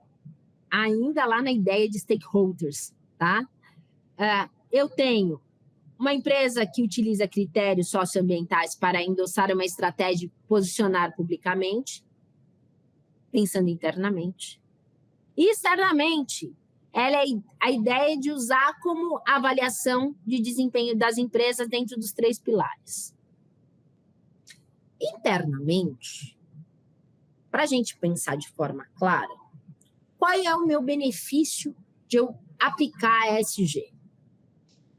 Speaker 2: ainda lá na ideia de stakeholders, tá? Eu tenho uma empresa que utiliza critérios socioambientais para endossar uma estratégia e posicionar publicamente, pensando internamente. E externamente, ela é a ideia de usar como avaliação de desempenho das empresas dentro dos 3 pilares. Internamente, para a gente pensar de forma clara, qual é o meu benefício de eu aplicar a ESG?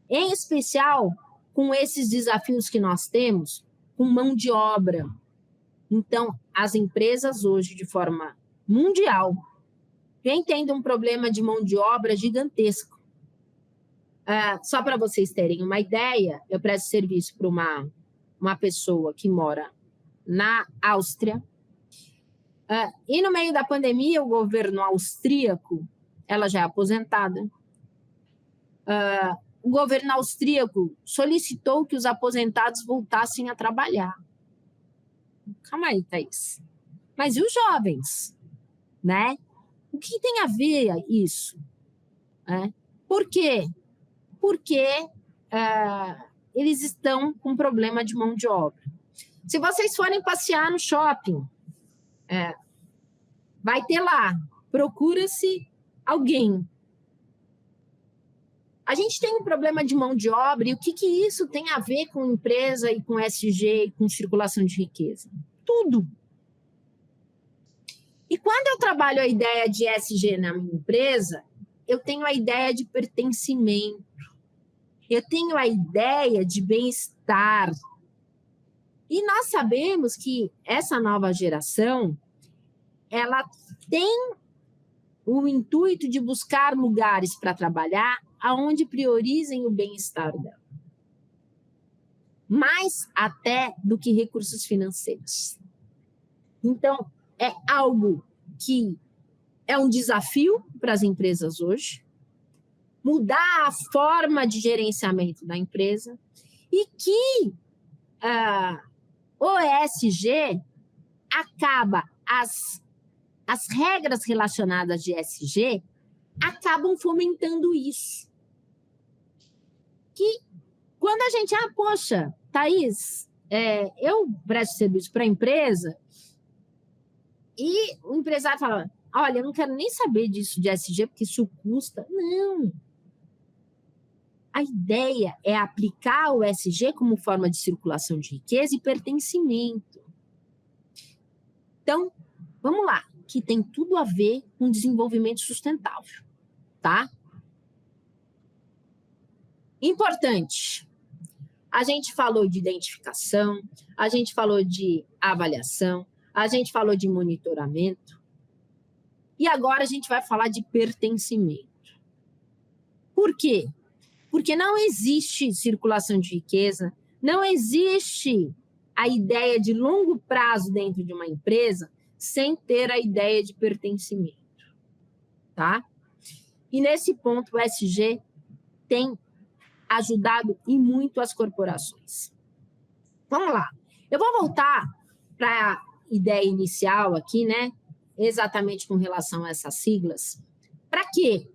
Speaker 2: Em especial, com esses desafios que nós temos, com mão de obra. Então, as empresas hoje, de forma mundial, vêm tendo um problema de mão de obra gigantesco. Só para vocês terem uma ideia, eu presto serviço para uma pessoa que mora na Áustria, e no meio da pandemia, o governo austríaco, ela já é aposentada, o governo austríaco solicitou que os aposentados voltassem a trabalhar. Calma aí, Thaís. Mas e os jovens? Né? O que tem a ver isso? Por quê? Porque eles estão com problema de mão de obra. Se vocês forem passear no shopping, vai ter lá, procura-se alguém. A gente tem um problema de mão de obra, e o que isso tem a ver com empresa e com SG e com circulação de riqueza? Tudo. E quando eu trabalho a ideia de SG na minha empresa, eu tenho a ideia de pertencimento, eu tenho a ideia de bem-estar. E nós sabemos que essa nova geração, ela tem o intuito de buscar lugares para trabalhar aonde priorizem o bem-estar dela. Mais até do que recursos financeiros. Então, é algo que é um desafio para as empresas hoje, mudar a forma de gerenciamento da empresa e que o ESG acaba, as regras relacionadas de ESG acabam fomentando isso. Que quando a gente, poxa, Thaís, eu presto serviço para a empresa e o empresário fala, olha, eu não quero nem saber disso de ESG porque isso custa. Não. A ideia é aplicar o ESG como forma de circulação de riqueza e pertencimento. Então, vamos lá, que tem tudo a ver com desenvolvimento sustentável, tá? Importante. A gente falou de identificação, a gente falou de avaliação, a gente falou de monitoramento. E agora a gente vai falar de pertencimento. Por quê? Porque não existe circulação de riqueza, não existe a ideia de longo prazo dentro de uma empresa sem ter a ideia de pertencimento, tá? E nesse ponto o ESG tem ajudado e muito as corporações. Vamos lá. Eu vou voltar para a ideia inicial aqui, né? Exatamente com relação a essas siglas. Para quê?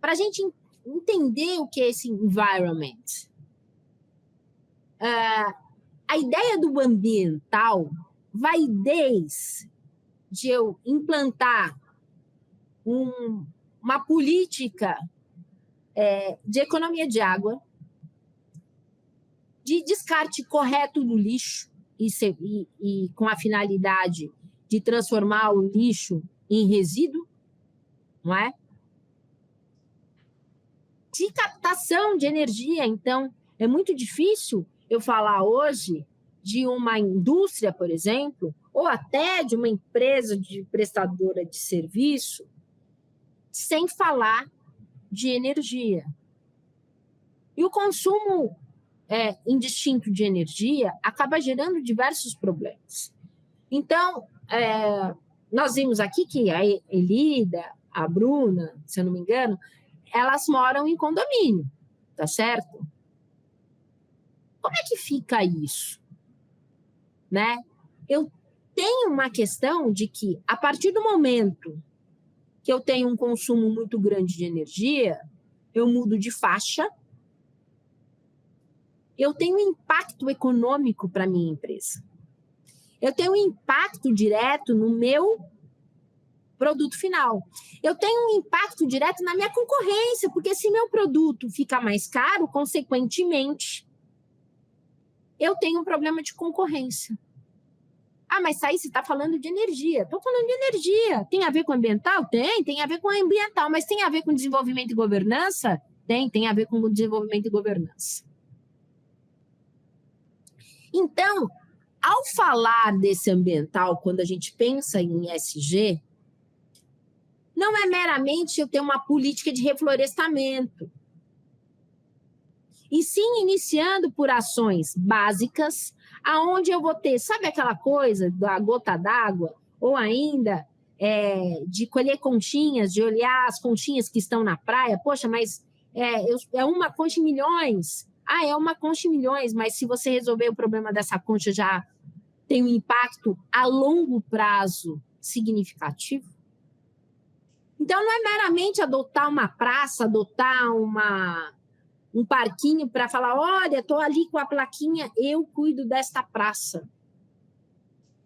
Speaker 2: Para a gente entender o que é esse environment. A ideia do ambiental vai desde eu implantar uma política de economia de água, de descarte correto do lixo e com a finalidade de transformar o lixo em resíduo, não é? De captação de energia. Então, é muito difícil eu falar hoje de uma indústria, por exemplo, ou até de uma empresa de prestadora de serviço, sem falar de energia. E o consumo indistinto de energia acaba gerando diversos problemas. Então, nós vimos aqui que a Elida, a Bruna, se eu não me engano, elas moram em condomínio, tá certo? Como é que fica isso? Né? Eu tenho uma questão de que, a partir do momento que eu tenho um consumo muito grande de energia, eu mudo de faixa, eu tenho um impacto econômico para a minha empresa. Eu tenho um impacto direto no meu produto final. Eu tenho um impacto direto na minha concorrência, porque se meu produto fica mais caro, consequentemente, eu tenho um problema de concorrência. Ah, mas aí você está falando de energia. Estou falando de energia. Tem a ver com ambiental? Tem a ver com ambiental, mas tem a ver com desenvolvimento e governança? Tem a ver com desenvolvimento e governança. Então, ao falar desse ambiental, quando a gente pensa em ESG, não é meramente eu ter uma política de reflorestamento, e sim iniciando por ações básicas, aonde eu vou ter, sabe aquela coisa da gota d'água, ou ainda de colher conchinhas, de olhar as conchinhas que estão na praia, poxa, mas é uma concha em milhões. Ah, é uma concha em milhões, mas se você resolver o problema dessa concha, já tem um impacto a longo prazo significativo. Então, não é meramente adotar uma praça, adotar um parquinho para falar, olha, estou ali com a plaquinha, eu cuido desta praça.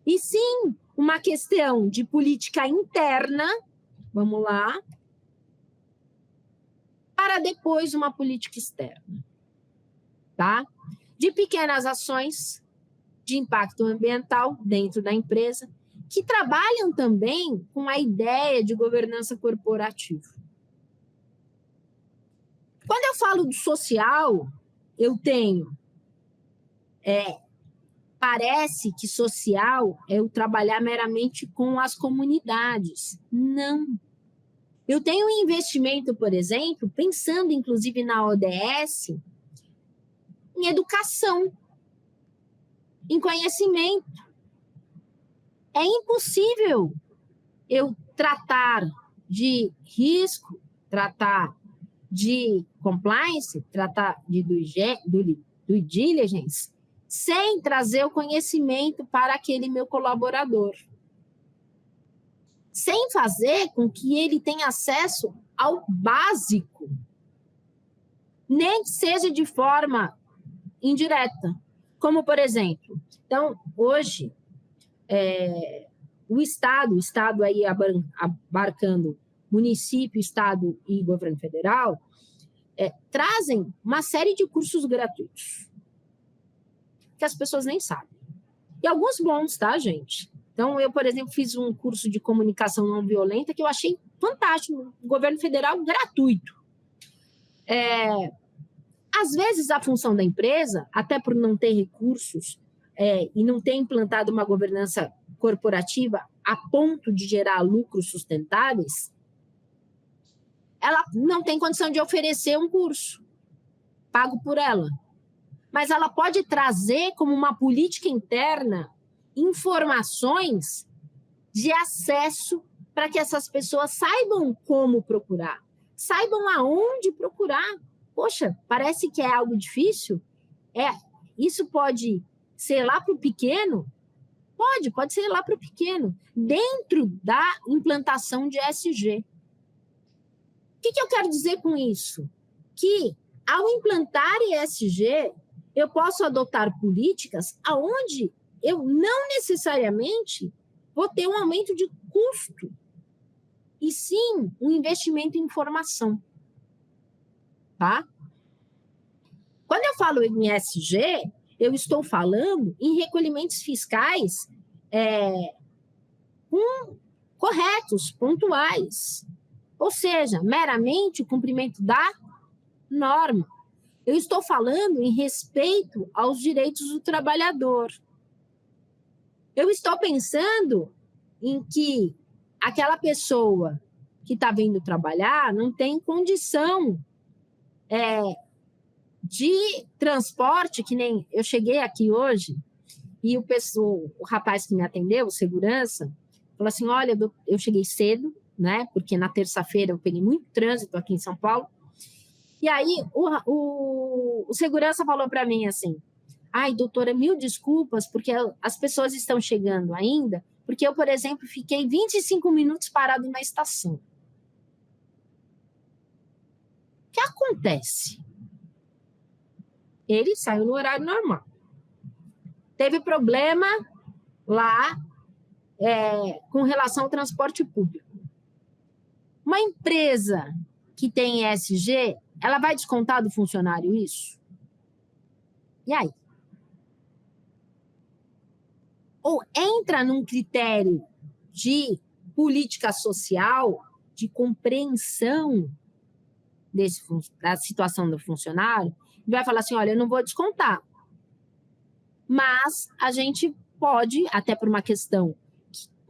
Speaker 2: E sim, uma questão de política interna, vamos lá, para depois uma política externa. Tá? De pequenas ações de impacto ambiental dentro da empresa, que trabalham também com a ideia de governança corporativa. Quando eu falo do social, eu tenho... parece que social é eu trabalhar meramente com as comunidades. Não. Eu tenho um investimento, por exemplo, pensando inclusive na ODS, em educação, em conhecimento. É impossível eu tratar de risco, tratar de compliance, tratar de due diligence, sem trazer o conhecimento para aquele meu colaborador. Sem fazer com que ele tenha acesso ao básico, nem que seja de forma indireta. Como, por exemplo, então, hoje, o Estado aí abarcando município, Estado e governo federal, trazem uma série de cursos gratuitos, que as pessoas nem sabem. E alguns bons, tá, gente? Então, eu, por exemplo, fiz um curso de comunicação não violenta que eu achei fantástico, no governo federal, gratuito. Às vezes, a função da empresa, até por não ter recursos e não ter implantado uma governança corporativa a ponto de gerar lucros sustentáveis, ela não tem condição de oferecer um curso pago por ela. Mas ela pode trazer como uma política interna informações de acesso para que essas pessoas saibam como procurar, saibam aonde procurar. Poxa, parece que é algo difícil? Isso pode ser lá para o pequeno? Pode ser lá para o pequeno, dentro da implantação de ESG. O que eu quero dizer com isso? Que, ao implantar ESG, eu posso adotar políticas aonde eu não necessariamente vou ter um aumento de custo, e sim um investimento em informação. Tá? Quando eu falo em ESG, eu estou falando em recolhimentos fiscais corretos, pontuais. Ou seja, meramente o cumprimento da norma. Eu estou falando em respeito aos direitos do trabalhador. Eu estou pensando em que aquela pessoa que está vindo trabalhar não tem condição de transporte, que nem eu cheguei aqui hoje e o rapaz que me atendeu, o segurança, falou assim, olha, eu cheguei cedo, né? Porque na terça-feira eu peguei muito trânsito aqui em São Paulo. E aí o segurança falou para mim assim, ai, doutora, mil desculpas, porque as pessoas estão chegando ainda, porque eu, por exemplo, fiquei 25 minutos parado na estação. O que acontece? Ele saiu no horário normal. Teve problema lá com relação ao transporte público. Uma empresa que tem ESG, ela vai descontar do funcionário isso? E aí? Ou entra num critério de política social, de compreensão da situação do funcionário, e vai falar assim, olha, eu não vou descontar. Mas a gente pode, até por uma questão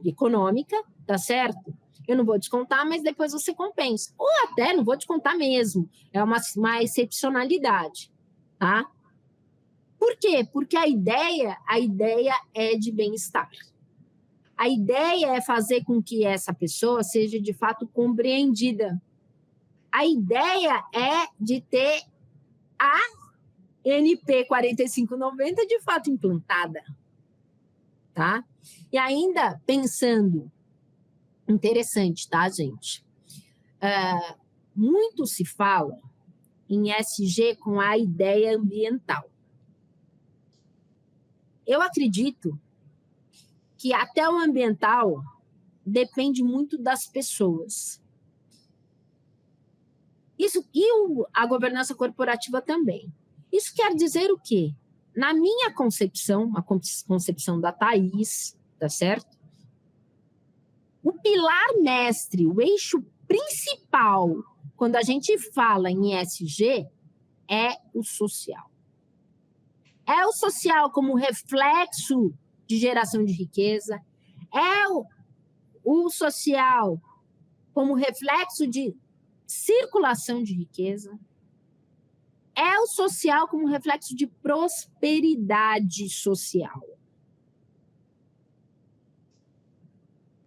Speaker 2: econômica, tá certo? Eu não vou descontar, mas depois você compensa. Ou até não vou descontar mesmo. É uma excepcionalidade, tá? Por quê? Porque a ideia é de bem-estar. A ideia é fazer com que essa pessoa seja, de fato, compreendida. A ideia é de ter a NP 4590 de fato implantada. Tá? E ainda pensando, interessante, tá, gente? Muito se fala em ESG com a ideia ambiental. Eu acredito que até o ambiental depende muito das pessoas. Isso, e a governança corporativa também. Isso quer dizer o quê? Na minha concepção, a concepção da Thaís, tá certo? O pilar mestre, o eixo principal, quando a gente fala em ESG, é o social. É o social como reflexo de geração de riqueza, é o social como reflexo de circulação de riqueza, é o social como reflexo de prosperidade social.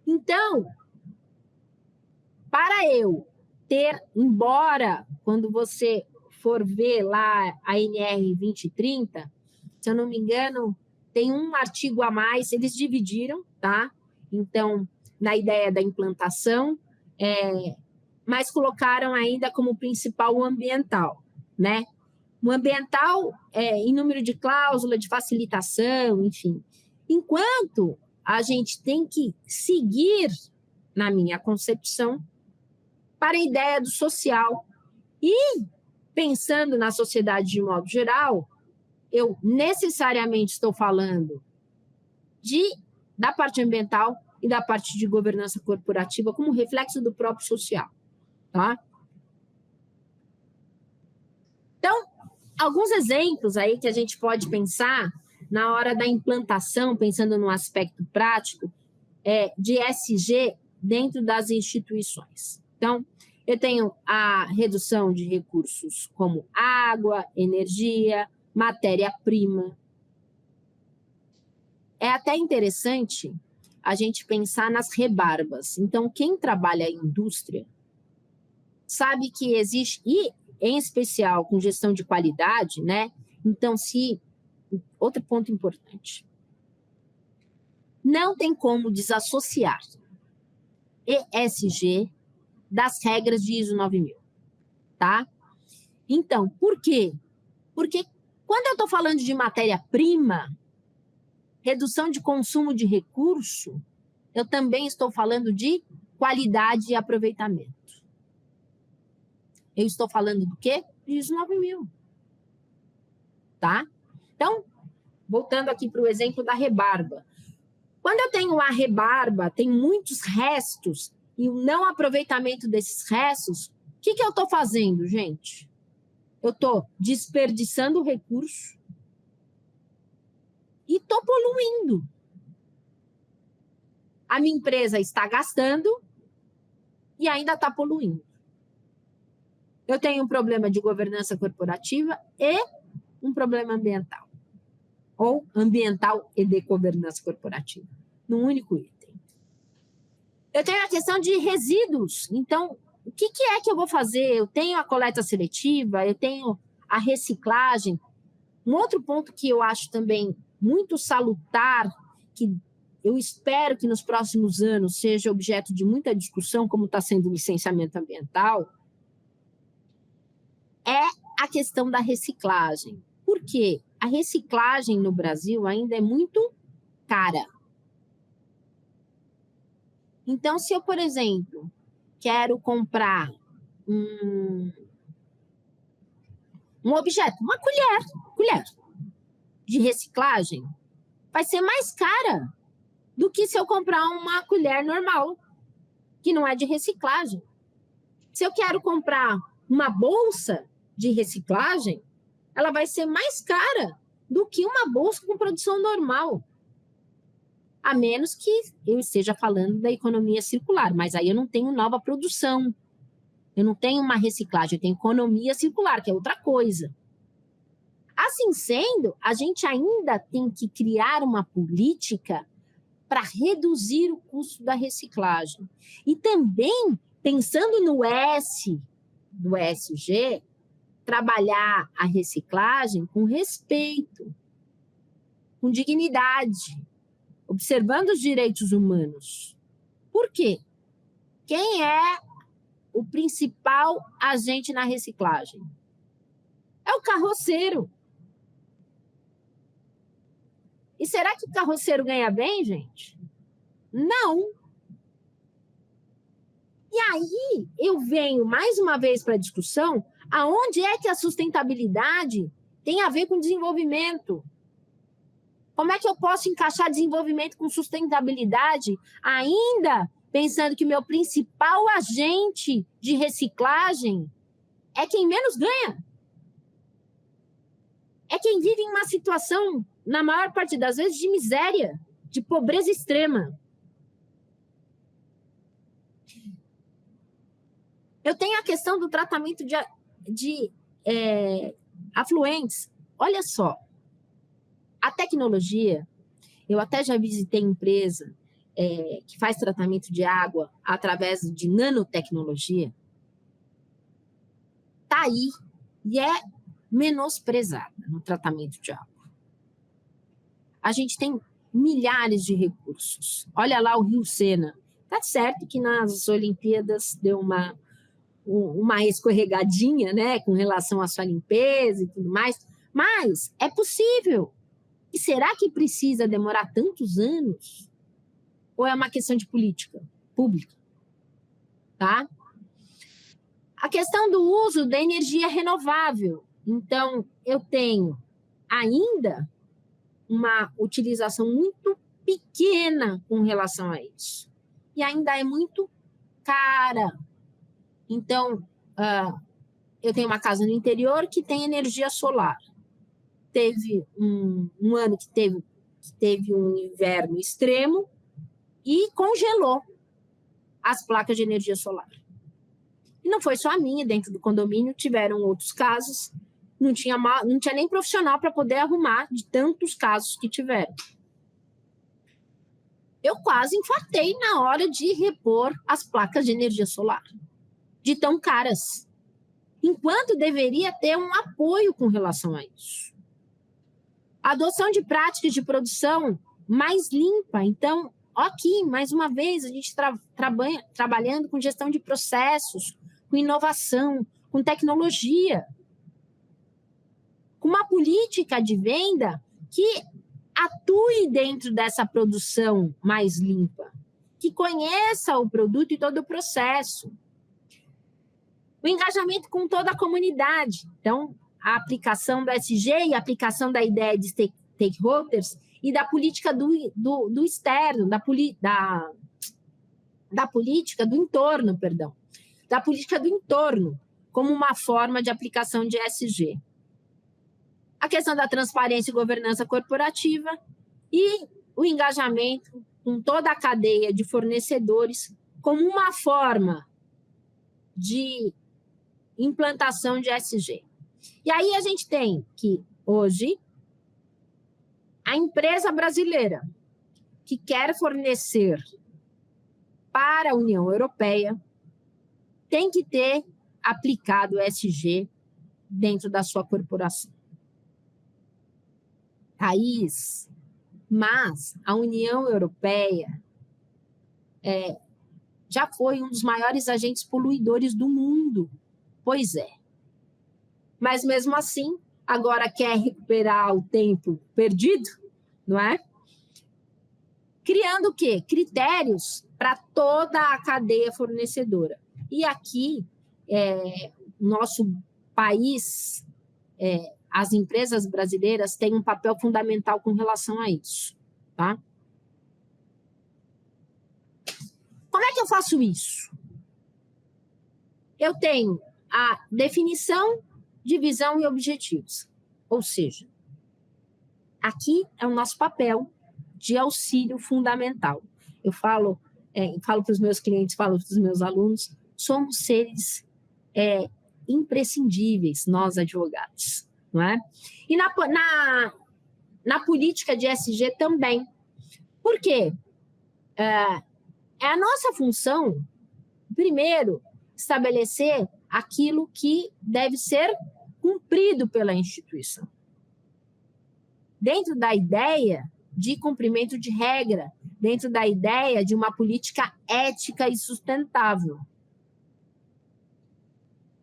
Speaker 2: Então, para eu ter, embora quando você for ver lá a NR 2030, se eu não me engano, tem um artigo a mais, eles dividiram, tá? Então, na ideia da implantação, mas colocaram ainda como principal o ambiental, né? O ambiental em número de cláusula, de facilitação, enfim. Enquanto a gente tem que seguir, na minha concepção, para a ideia do social. E, pensando na sociedade de modo geral, eu necessariamente estou falando da parte ambiental e da parte de governança corporativa como reflexo do próprio social. Tá? Então, alguns exemplos aí que a gente pode pensar na hora da implantação, pensando no aspecto prático, de ESG dentro das instituições. Então, eu tenho a redução de recursos como água, energia, matéria-prima. É até interessante a gente pensar nas rebarbas. Então, quem trabalha em indústria sabe que existe, e em especial com gestão de qualidade, né? Então, outro ponto importante. Não tem como desassociar ESG das regras de ISO 9000, tá? Então, por quê? Porque quando eu estou falando de matéria-prima, redução de consumo de recurso, eu também estou falando de qualidade e aproveitamento. Eu estou falando do quê? De ISO 9000. Tá? Então, voltando aqui para o exemplo da rebarba. Quando eu tenho a rebarba, tem muitos restos, e o não aproveitamento desses restos, o que eu estou fazendo, gente? Eu estou desperdiçando o recurso e estou poluindo. A minha empresa está gastando e ainda está poluindo. Eu tenho um problema de governança corporativa e um problema ambiental. Ou ambiental e de governança corporativa, num único item. Eu tenho a questão de resíduos. Então, o que é que eu vou fazer? Eu tenho a coleta seletiva, eu tenho a reciclagem. Um outro ponto que eu acho também muito salutar, que eu espero que nos próximos anos seja objeto de muita discussão, como está sendo o licenciamento ambiental, é a questão da reciclagem. Por quê? A reciclagem no Brasil ainda é muito cara. Então, se eu, por exemplo, quero comprar um objeto, uma colher de reciclagem, vai ser mais cara do que se eu comprar uma colher normal, que não é de reciclagem. Se eu quero comprar uma bolsa de reciclagem, ela vai ser mais cara do que uma bolsa com produção normal. A menos que eu esteja falando da economia circular, mas aí eu não tenho nova produção. Eu não tenho uma reciclagem, eu tenho economia circular, que é outra coisa. Assim sendo, a gente ainda tem que criar uma política para reduzir o custo da reciclagem. E também, pensando no S, do ESG, trabalhar a reciclagem com respeito, com dignidade, observando os direitos humanos. Por quê? Quem é o principal agente na reciclagem? É o carroceiro. E será que o carroceiro ganha bem, gente? Não. E aí eu venho mais uma vez para a discussão, aonde é que a sustentabilidade tem a ver com desenvolvimento? Como é que eu posso encaixar desenvolvimento com sustentabilidade, ainda pensando que o meu principal agente de reciclagem é quem menos ganha? É quem vive em uma situação, na maior parte das vezes, de miséria, de pobreza extrema. Eu tenho a questão do tratamento de afluentes. Olha só, a tecnologia, eu até já visitei empresa que faz tratamento de água através de nanotecnologia, está aí e é menosprezada no tratamento de água. A gente tem milhares de recursos. Olha lá o Rio Sena. Tá certo que nas Olimpíadas deu uma escorregadinha, né, com relação à sua limpeza e tudo mais, mas é possível. E será que precisa demorar tantos anos? Ou é uma questão de política pública? Tá? A questão do uso da energia renovável. Então, eu tenho ainda uma utilização muito pequena com relação a isso. E ainda é muito cara. Então, eu tenho uma casa no interior que tem energia solar. Teve um ano que teve um inverno extremo, e congelou as placas de energia solar. E não foi só a minha, dentro do condomínio tiveram outros casos, não tinha nem profissional para poder arrumar de tantos casos que tiveram. Eu quase infartei na hora de repor as placas de energia solar, de tão caras, enquanto deveria ter um apoio com relação a isso. A adoção de práticas de produção mais limpa. Então, aqui, mais uma vez, a gente trabalhando com gestão de processos, com inovação, com tecnologia, com uma política de venda que atue dentro dessa produção mais limpa, que conheça o produto e todo o processo. O engajamento com toda a comunidade. Então, a aplicação do ESG e a aplicação da ideia de stakeholders e da política do externo, da política do entorno, perdão. Da política do entorno, como uma forma de aplicação de ESG. A questão da transparência e governança corporativa e o engajamento com toda a cadeia de fornecedores como uma forma de implantação de ESG. E aí a gente tem que, hoje, a empresa brasileira que quer fornecer para a União Europeia tem que ter aplicado o ESG dentro da sua corporação. Thaís, mas a União Europeia já foi um dos maiores agentes poluidores do mundo. Pois é. Mas, mesmo assim, agora quer recuperar o tempo perdido, não é? Criando o quê? Critérios para toda a cadeia fornecedora. E aqui, nosso país, as empresas brasileiras têm um papel fundamental com relação a isso, tá? Como é que eu faço isso? Eu tenho a definição de visão e objetivos, ou seja, aqui é o nosso papel de auxílio fundamental. Eu falo para os meus clientes, falo para os meus alunos, somos seres imprescindíveis, nós advogados, não é? E na política de ESG também. Por quê? É a nossa função, primeiro, estabelecer aquilo que deve ser cumprido pela instituição. Dentro da ideia de cumprimento de regra, dentro da ideia de uma política ética e sustentável.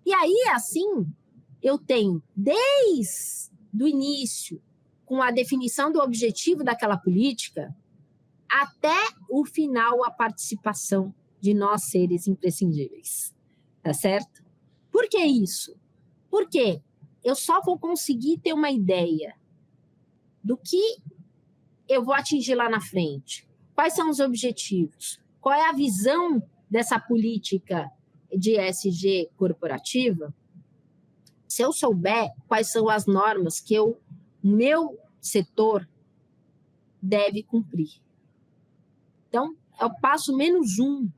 Speaker 2: E aí, assim, eu tenho, desde o início, com a definição do objetivo daquela política, até o final, a participação de nós, seres imprescindíveis. Tá certo? Por que isso? Porque eu só vou conseguir ter uma ideia do que eu vou atingir lá na frente. Quais são os objetivos? Qual é a visão dessa política de ESG corporativa? Se eu souber quais são as normas que o meu setor deve cumprir. Então, é o passo -1.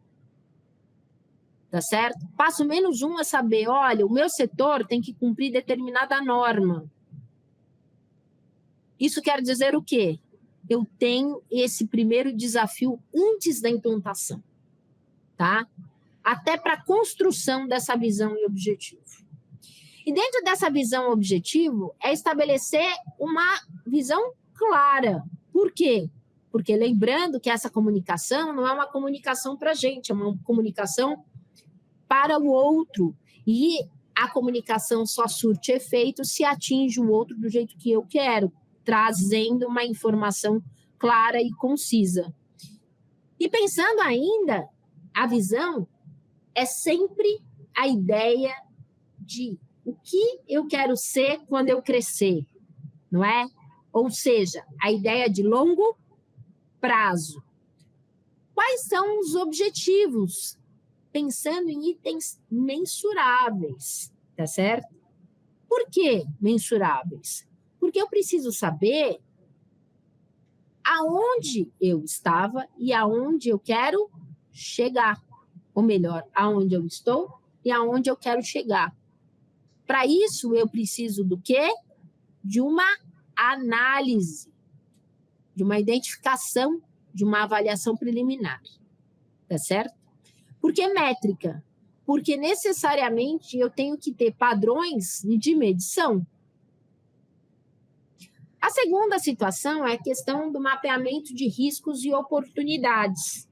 Speaker 2: Tá certo? Passo -1 é saber, olha, o meu setor tem que cumprir determinada norma. Isso quer dizer o quê? Eu tenho esse primeiro desafio antes da implantação, tá? Até para a construção dessa visão e objetivo. E dentro dessa visão e objetivo é estabelecer uma visão clara. Por quê? Porque lembrando que essa comunicação não é uma comunicação para a gente, é uma comunicação para o outro. E a comunicação só surte efeito se atinge o outro do jeito que eu quero, trazendo uma informação clara e concisa. E pensando ainda, a visão é sempre a ideia de o que eu quero ser quando eu crescer, não é? Ou seja, a ideia de longo prazo. Quais são os objetivos? Pensando em itens mensuráveis, tá certo? Por que mensuráveis? Porque eu preciso saber aonde eu estava e aonde eu quero chegar. Ou melhor, aonde eu estou e aonde eu quero chegar. Para isso, eu preciso do quê? De uma análise, de uma identificação, de uma avaliação preliminar. Tá certo? Por que métrica? Porque necessariamente eu tenho que ter padrões de medição. A segunda situação é a questão do mapeamento de riscos e oportunidades.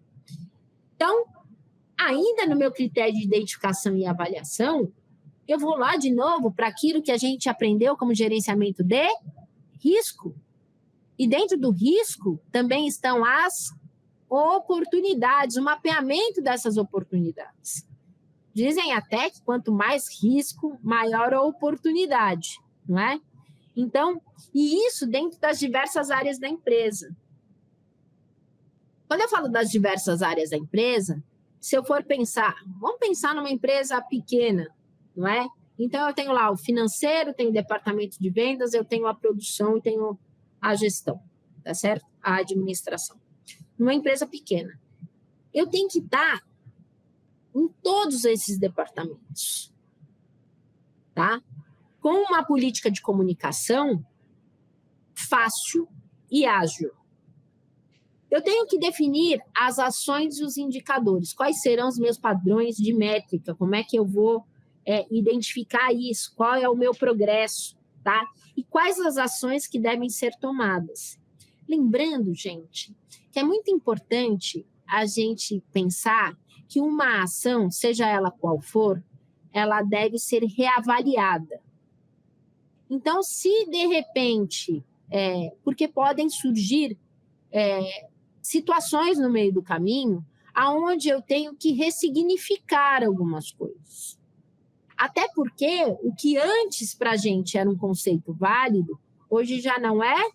Speaker 2: Então, ainda no meu critério de identificação e avaliação, eu vou lá de novo para aquilo que a gente aprendeu como gerenciamento de risco. E dentro do risco também estão as oportunidades, o mapeamento dessas oportunidades. Dizem até que quanto mais risco, maior a oportunidade, não é? Então, e isso dentro das diversas áreas da empresa. Quando eu falo das diversas áreas da empresa, se eu for pensar, vamos pensar numa empresa pequena, não é? Então, eu tenho lá o financeiro, tenho o departamento de vendas, eu tenho a produção e tenho a gestão, tá certo? A administração. Numa empresa pequena, eu tenho que estar em todos esses departamentos, tá? Com uma política de comunicação fácil e ágil. Eu tenho que definir as ações e os indicadores. Quais serão os meus padrões de métrica? Como é que eu vou identificar isso? Qual é o meu progresso? Tá? E quais as ações que devem ser tomadas? Lembrando, gente, que é muito importante a gente pensar que uma ação, seja ela qual for, ela deve ser reavaliada. Então, se de repente, porque podem surgir situações no meio do caminho aonde eu tenho que ressignificar algumas coisas. Até porque o que antes para a gente era um conceito válido, hoje já não é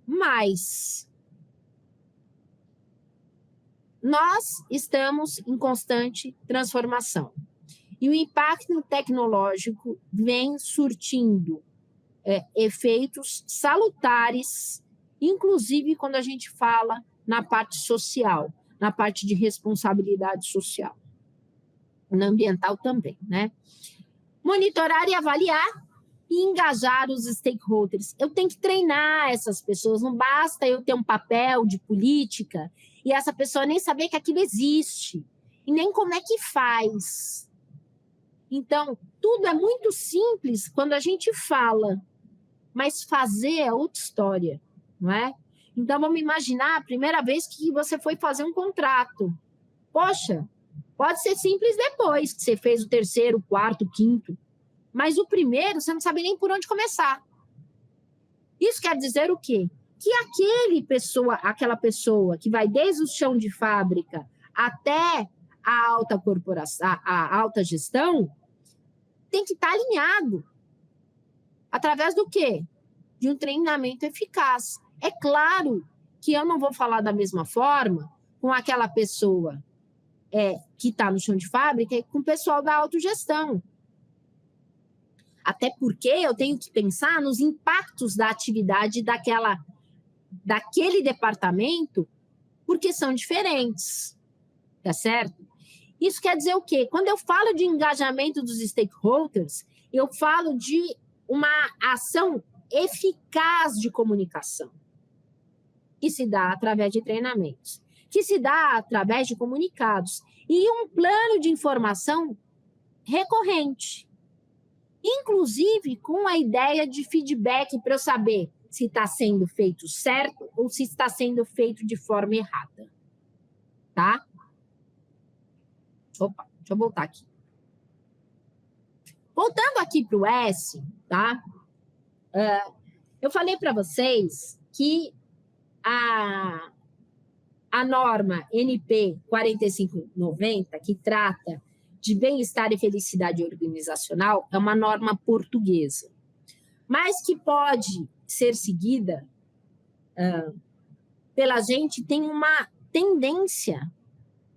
Speaker 2: mais. Nós estamos em constante transformação. E o impacto tecnológico vem surtindo efeitos salutares, inclusive quando a gente fala na parte social, na parte de responsabilidade social. Na ambiental também, né? Monitorar e avaliar e engajar os stakeholders. Eu tenho que treinar essas pessoas, não basta eu ter um papel de política e essa pessoa nem saber que aquilo existe, e nem como é que faz. Então, tudo é muito simples quando a gente fala, mas fazer é outra história, não é? Então, vamos imaginar a primeira vez que você foi fazer um contrato. Poxa, pode ser simples depois que você fez o terceiro, quarto, quinto, mas o primeiro você não sabe nem por onde começar. Isso quer dizer o quê? Que aquela pessoa que vai desde o chão de fábrica até a alta corporação, a alta gestão, tem que estar alinhado. Através do quê? De um treinamento eficaz. É claro que eu não vou falar da mesma forma com aquela pessoa que está no chão de fábrica e com o pessoal da autogestão. Até porque eu tenho que pensar nos impactos da atividade daquele departamento, porque são diferentes, tá certo? Isso quer dizer o quê? Quando eu falo de engajamento dos stakeholders, eu falo de uma ação eficaz de comunicação, que se dá através de treinamentos, que se dá através de comunicados e um plano de informação recorrente, inclusive com a ideia de feedback para eu saber se está sendo feito certo ou se está sendo feito de forma errada. Tá? Opa, deixa eu voltar aqui. Voltando aqui para o S, tá? Eu falei para vocês que a norma NP 4590, que trata de bem-estar e felicidade organizacional, é uma norma portuguesa, mas que pode ser seguida pela gente, tem uma tendência.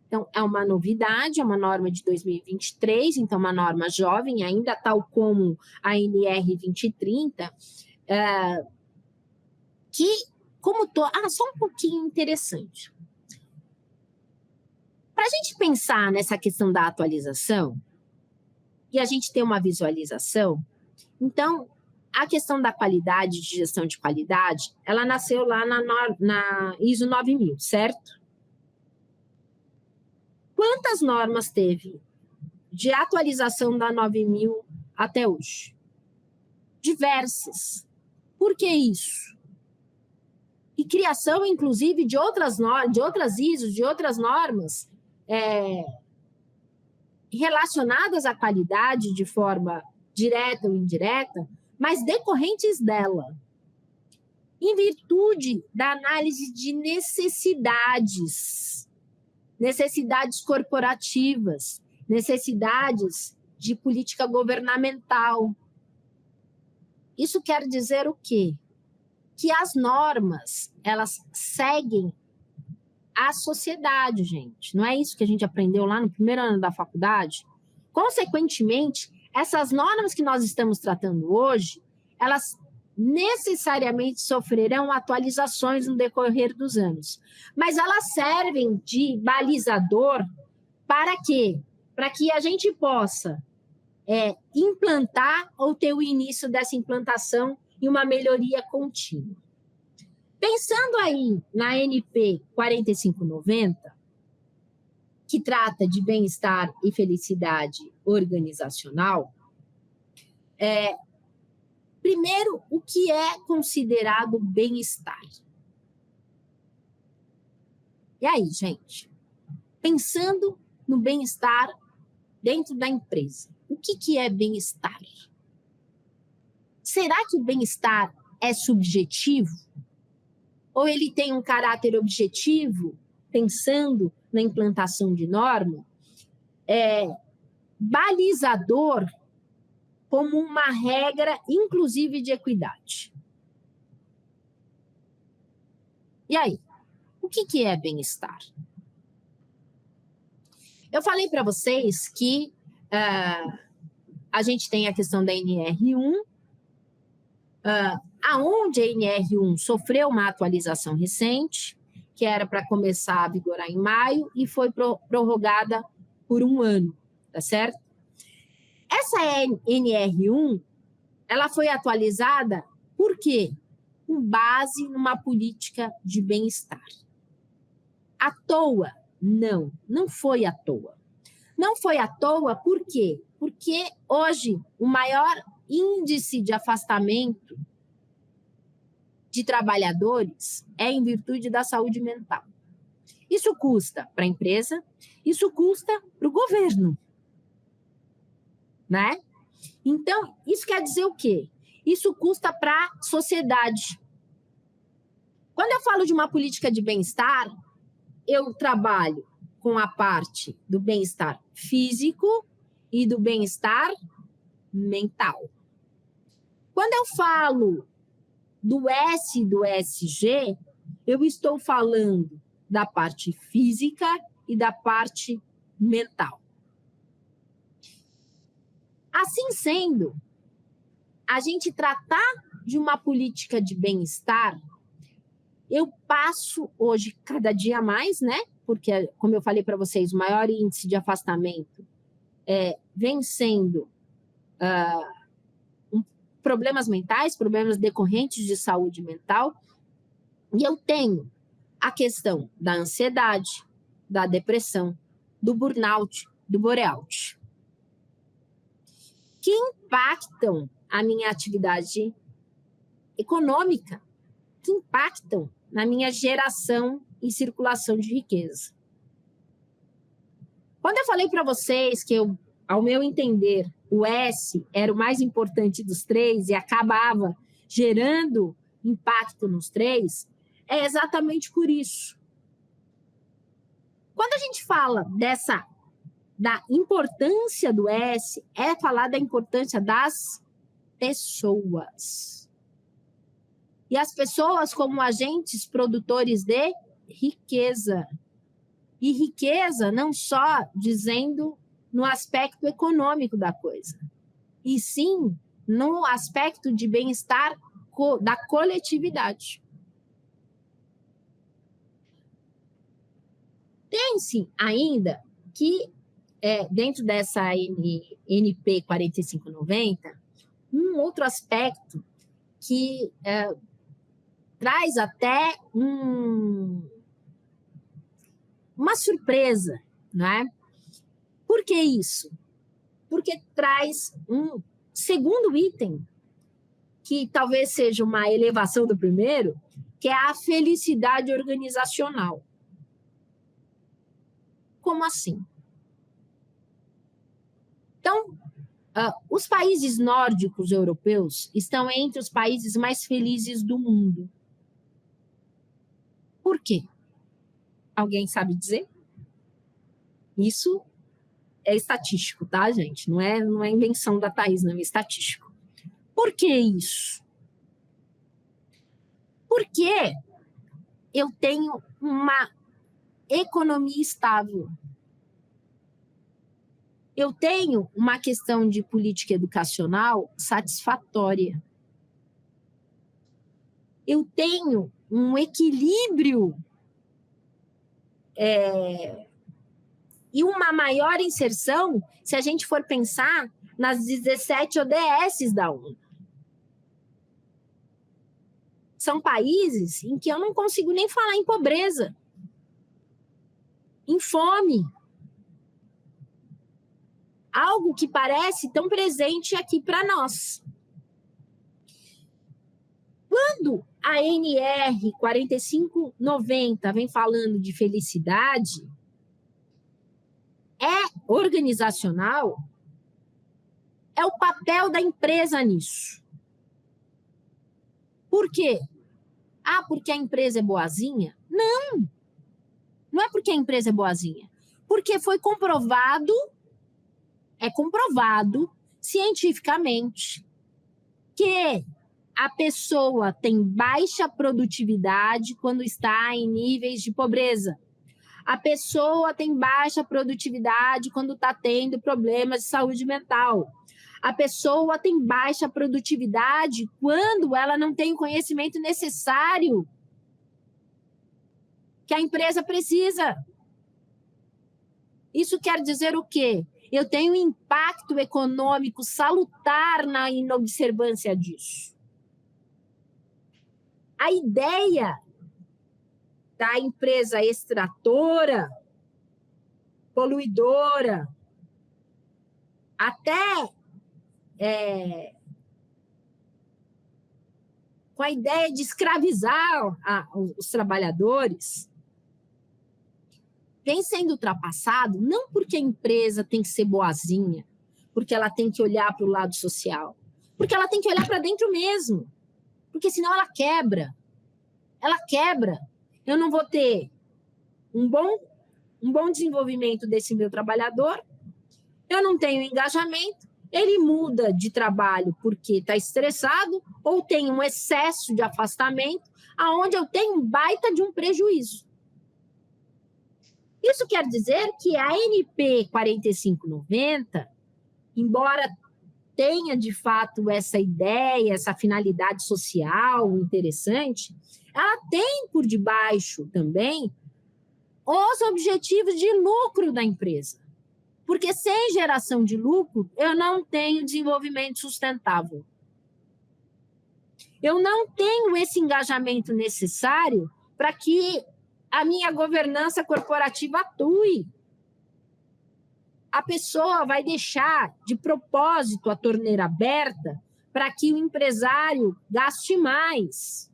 Speaker 2: Então, é uma novidade, é uma norma de 2023, então uma norma jovem, ainda tal como a NR 2030, que Só um pouquinho interessante. Para a gente pensar nessa questão da atualização, e a gente ter uma visualização, então, a questão da qualidade, de gestão de qualidade, ela nasceu lá na ISO 9000, certo? Quantas normas teve de atualização da 9000 até hoje? Diversas. Por que isso? E criação, inclusive, de outras ISOs, de outras normas relacionadas à qualidade de forma direta ou indireta, mas decorrentes dela, em virtude da análise de necessidades corporativas, necessidades de política governamental. Isso quer dizer o quê? Que as normas, elas seguem a sociedade, gente. Não é isso que a gente aprendeu lá no primeiro ano da faculdade? Consequentemente, essas normas que nós estamos tratando hoje, elas necessariamente sofrerão atualizações no decorrer dos anos. Mas elas servem de balizador para quê? Para que a gente possa implantar ou ter o início dessa implantação e uma melhoria contínua. Pensando aí na NP 4590, que trata de bem-estar e felicidade organizacional, primeiro, o que é considerado bem-estar? E aí, gente? Pensando no bem-estar dentro da empresa, o que é bem-estar? Será que o bem-estar é subjetivo? Ou ele tem um caráter objetivo, pensando na implantação de norma, balizador como uma regra, inclusive, de equidade? E aí, o que é bem-estar? Eu falei para vocês que a gente tem a questão da NR1, aonde a NR1 sofreu uma atualização recente, que era para começar a vigorar em maio, e foi prorrogada por 1 ano, tá certo? Essa NR1, ela foi atualizada por quê? Com base numa política de bem-estar. À toa? Não foi à toa. Não foi à toa por quê? Porque hoje o maior índice de afastamento de trabalhadores é em virtude da saúde mental. Isso custa para a empresa, isso custa para o governo, né? Então, isso quer dizer o quê? Isso custa para a sociedade. Quando eu falo de uma política de bem-estar, eu trabalho com a parte do bem-estar físico e do bem-estar mental. Quando eu falo do S e do SG, eu estou falando da parte física e da parte mental. Assim sendo, a gente tratar de uma política de bem-estar, eu passo hoje cada dia mais, né? Porque, como eu falei para vocês, o maior índice de afastamento vem sendo problemas mentais, problemas decorrentes de saúde mental, e eu tenho a questão da ansiedade, da depressão, do burnout, do boreout, que impactam a minha atividade econômica, que impactam na minha geração e circulação de riqueza. Quando eu falei para vocês que ao meu entender, o S era o mais importante dos três e acabava gerando impacto nos três, é exatamente por isso. Quando a gente fala da importância do S, é falar da importância das pessoas. E as pessoas como agentes produtores de riqueza. E riqueza não só dizendo no aspecto econômico da coisa, e sim no aspecto de bem-estar da coletividade. Pense ainda que, dentro dessa NP 4590, um outro aspecto que traz até uma surpresa, né? Por que isso? Porque traz um segundo item, que talvez seja uma elevação do primeiro, que é a felicidade organizacional. Como assim? Então, os países nórdicos europeus estão entre os países mais felizes do mundo. Por quê? Alguém sabe dizer? Isso é estatístico, tá, gente? Não é invenção da Thaís, não, é estatístico. Por que isso? Porque eu tenho uma economia estável. Eu tenho uma questão de política educacional satisfatória. Eu tenho um equilíbrio e uma maior inserção se a gente for pensar nas 17 ODS da ONU. São países em que eu não consigo nem falar em pobreza, em fome. Algo que parece tão presente aqui para nós. Quando a NR 4590 vem falando de felicidade, organizacional, é o papel da empresa nisso. Por quê? Porque a empresa é boazinha? Não. Não é porque a empresa é boazinha. Porque foi comprovado, cientificamente que a pessoa tem baixa produtividade quando está em níveis de pobreza. A pessoa tem baixa produtividade quando está tendo problemas de saúde mental. A pessoa tem baixa produtividade quando ela não tem o conhecimento necessário que a empresa precisa. Isso quer dizer o quê? Eu tenho um impacto econômico salutar na inobservância disso. A ideia da empresa extratora, poluidora, até com a ideia de escravizar os trabalhadores, vem sendo ultrapassado não porque a empresa tem que ser boazinha, porque ela tem que olhar para o lado social, porque ela tem que olhar para dentro mesmo, porque senão ela quebra. Ela quebra. Eu não vou ter um bom desenvolvimento desse meu trabalhador, eu não tenho engajamento, ele muda de trabalho porque está estressado ou tem um excesso de afastamento, aonde eu tenho um baita de um prejuízo. Isso quer dizer que a NP 4590, embora tenha de fato essa ideia, essa finalidade social interessante, ela tem por debaixo também os objetivos de lucro da empresa. Porque sem geração de lucro, eu não tenho desenvolvimento sustentável. Eu não tenho esse engajamento necessário para que a minha governança corporativa atue. A pessoa vai deixar de propósito a torneira aberta para que o empresário gaste mais.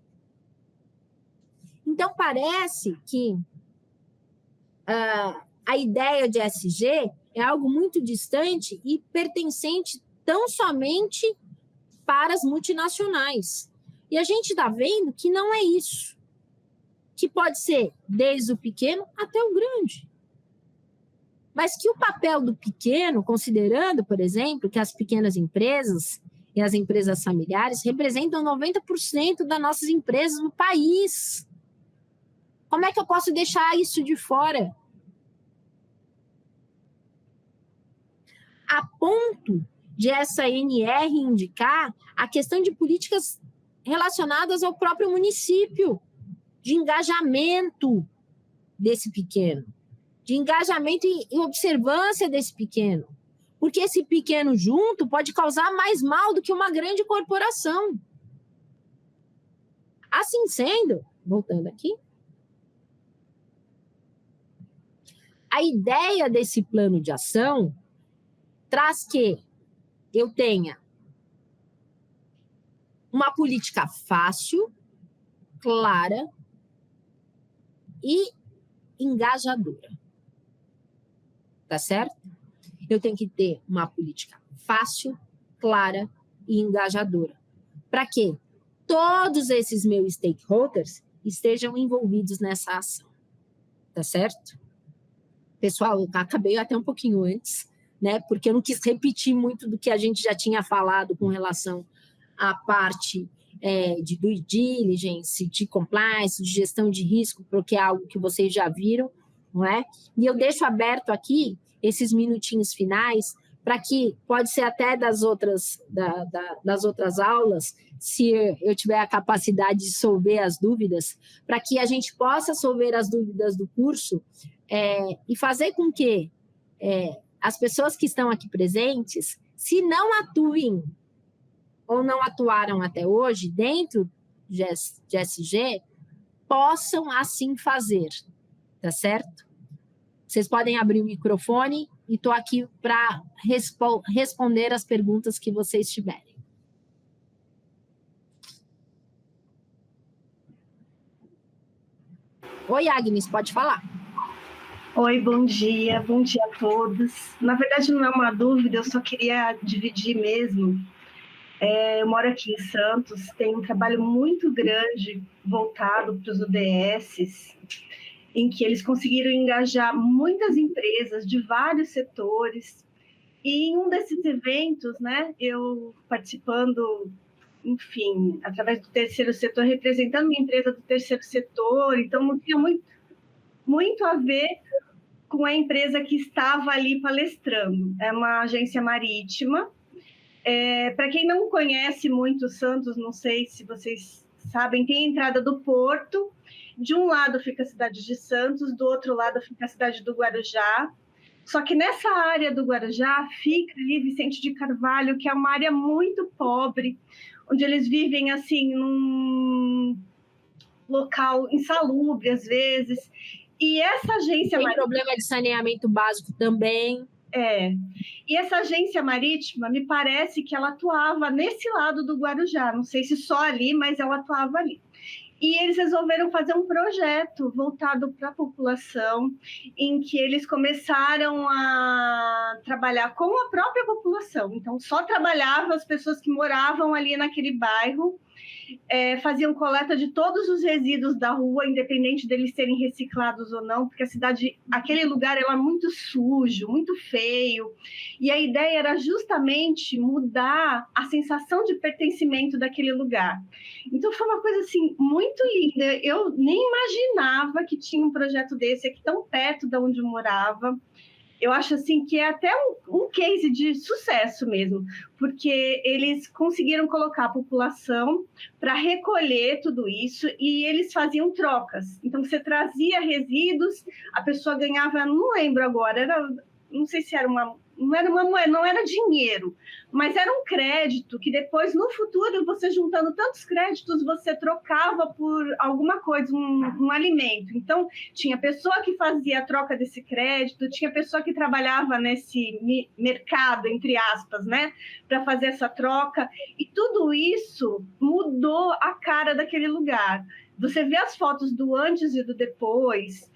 Speaker 2: Então, parece que a ideia de ESG é algo muito distante e pertencente tão somente para as multinacionais. E a gente está vendo que não é isso. Que pode ser desde o pequeno até o grande. Mas que o papel do pequeno, considerando, por exemplo, que as pequenas empresas e as empresas familiares representam 90% das nossas empresas no país. Como é que eu posso deixar isso de fora? A ponto de essa NR indicar a questão de políticas relacionadas ao próprio município, de engajamento desse pequeno. de engajamento e observância desse pequeno. Porque esse pequeno junto pode causar mais mal do que uma grande corporação. Assim sendo, voltando aqui, a ideia desse plano de ação traz que eu tenha uma política fácil, clara e engajadora. Tá certo? Eu tenho que ter uma política fácil, clara e engajadora. Para quê? Todos esses meus stakeholders estejam envolvidos nessa ação. Tá certo? Pessoal, eu acabei até um pouquinho antes, né? Porque eu não quis repetir muito do que a gente já tinha falado com relação à parte de due diligence, de compliance, de gestão de risco, porque é algo que vocês já viram, não é? E eu deixo aberto aqui esses minutinhos finais para que, pode ser até das outras aulas, se eu tiver a capacidade de solver as dúvidas, para que a gente possa solver as dúvidas do curso e fazer com que as pessoas que estão aqui presentes, se não atuem ou não atuaram até hoje dentro de SG, possam assim fazer, tá certo? Vocês podem abrir o microfone e estou aqui para responder as perguntas que vocês tiverem. Oi, Agnes, pode falar.
Speaker 5: Oi, bom dia a todos. Na verdade, não é uma dúvida, eu só queria dividir mesmo. Eu moro aqui em Santos, tem um trabalho muito grande voltado para os UDSs, em que eles conseguiram engajar muitas empresas de vários setores. E em um desses eventos, né, eu participando, enfim, através do terceiro setor, representando uma empresa do terceiro setor, então não tinha muito a ver com a empresa que estava ali palestrando. É uma agência marítima. Para quem não conhece muito Santos, não sei se vocês sabem, tem a entrada do porto. De um lado fica a cidade de Santos, do outro lado fica a cidade do Guarujá. Só que nessa área do Guarujá fica ali Vicente de Carvalho, que é uma área muito pobre, onde eles vivem assim num local insalubre às vezes. E essa agência
Speaker 2: tem problema de saneamento básico também.
Speaker 5: E essa agência marítima, me parece que ela atuava nesse lado do Guarujá, não sei se só ali, mas ela atuava ali. E eles resolveram fazer um projeto voltado para a população, em que eles começaram a trabalhar com a própria população. Então, só trabalhavam as pessoas que moravam ali naquele bairro, faziam coleta de todos os resíduos da rua, independente deles serem reciclados ou não, porque a cidade, aquele lugar era muito sujo, muito feio, e a ideia era justamente mudar a sensação de pertencimento daquele lugar. Então foi uma coisa assim muito linda. Eu nem imaginava que tinha um projeto desse aqui tão perto de onde eu morava. Eu acho assim que é até um case de sucesso mesmo, porque eles conseguiram colocar a população para recolher tudo isso e eles faziam trocas. Então, você trazia resíduos, a pessoa ganhava, não lembro agora, não sei se era não era uma moeda, não era dinheiro, mas era um crédito que depois, no futuro, você juntando tantos créditos, você trocava por alguma coisa, um alimento. Então, tinha pessoa que fazia a troca desse crédito, tinha pessoa que trabalhava nesse mercado, entre aspas, né, para fazer essa troca, e tudo isso mudou a cara daquele lugar. Você vê as fotos do antes e do depois,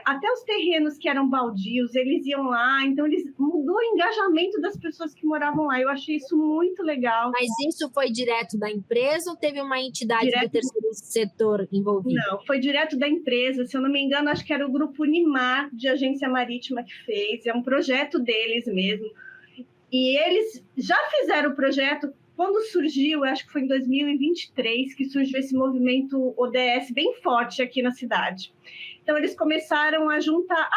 Speaker 5: até os terrenos que eram baldios, eles iam lá, então mudou o engajamento das pessoas que moravam lá. Eu achei isso muito legal.
Speaker 2: Mas isso foi direto da empresa ou teve uma entidade do terceiro setor envolvida?
Speaker 5: Não, foi direto da empresa. Se eu não me engano, acho que era o Grupo Unimar, de agência marítima, que fez. É um projeto deles mesmo. E eles já fizeram o projeto. Quando surgiu, acho que foi em 2023, que surgiu esse movimento ODS bem forte aqui na cidade. Então, eles começaram a juntar,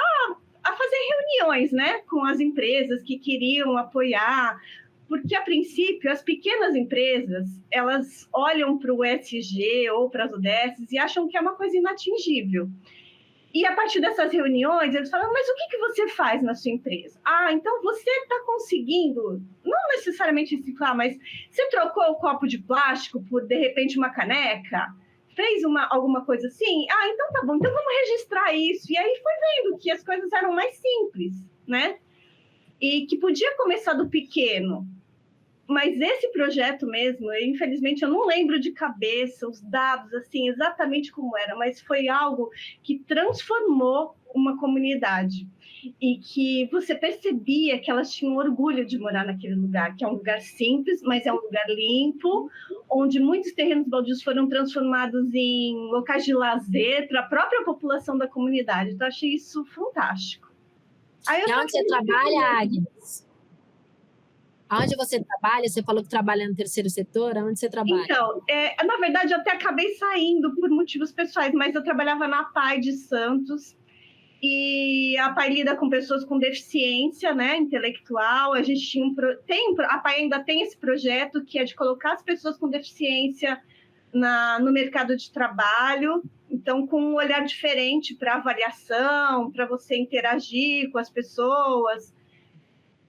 Speaker 5: a fazer reuniões, né, com as empresas que queriam apoiar, porque, a princípio, as pequenas empresas, elas olham para o ESG ou para as ODS e acham que é uma coisa inatingível. E a partir dessas reuniões, eles falam, mas o que você faz na sua empresa? Ah, então você está conseguindo, não necessariamente reciclar, mas você trocou o copo de plástico por, de repente, uma caneca? Fez alguma coisa assim? Ah, então tá bom, então vamos registrar isso. E aí foi vendo que as coisas eram mais simples, né? E que podia começar do pequeno. Mas esse projeto mesmo, infelizmente, eu não lembro de cabeça os dados, assim, exatamente como era, mas foi algo que transformou uma comunidade e que você percebia que elas tinham orgulho de morar naquele lugar, que é um lugar simples, mas é um lugar limpo, onde muitos terrenos baldios foram transformados em locais de lazer para a própria população da comunidade. Então, eu achei isso fantástico.
Speaker 2: E onde você trabalha, Agnes? Onde você trabalha? Você falou que trabalha no terceiro setor. Onde você trabalha?
Speaker 5: Então, na verdade, eu até acabei saindo por motivos pessoais, mas eu trabalhava na APAE de Santos, e a APAE lida com pessoas com deficiência, né, intelectual. A gente tinha a APAE ainda tem esse projeto que é de colocar as pessoas com deficiência no mercado de trabalho, então com um olhar diferente para avaliação, para você interagir com as pessoas.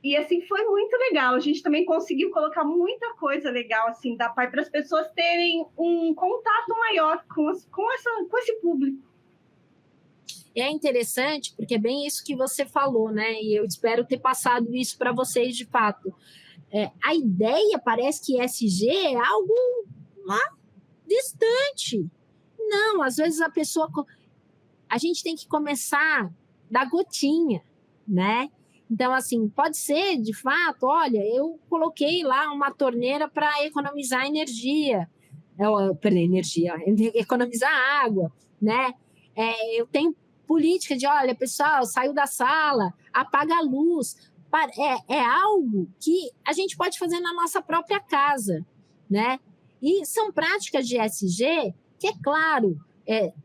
Speaker 5: E assim foi muito legal. A gente também conseguiu colocar muita coisa legal assim da APAE para as pessoas terem um contato maior com esse público.
Speaker 2: É interessante, porque é bem isso que você falou, né? E eu espero ter passado isso para vocês de fato. A ideia parece que ESG é algo distante. Não, às vezes a gente tem que começar da gotinha, né? Então, assim, pode ser, de fato, olha, eu coloquei lá uma torneira para economizar energia, economizar água, né? Eu tenho política de, olha, pessoal, saiu da sala, apaga a luz. É algo que a gente pode fazer na nossa própria casa, né? E são práticas de ESG que, é claro,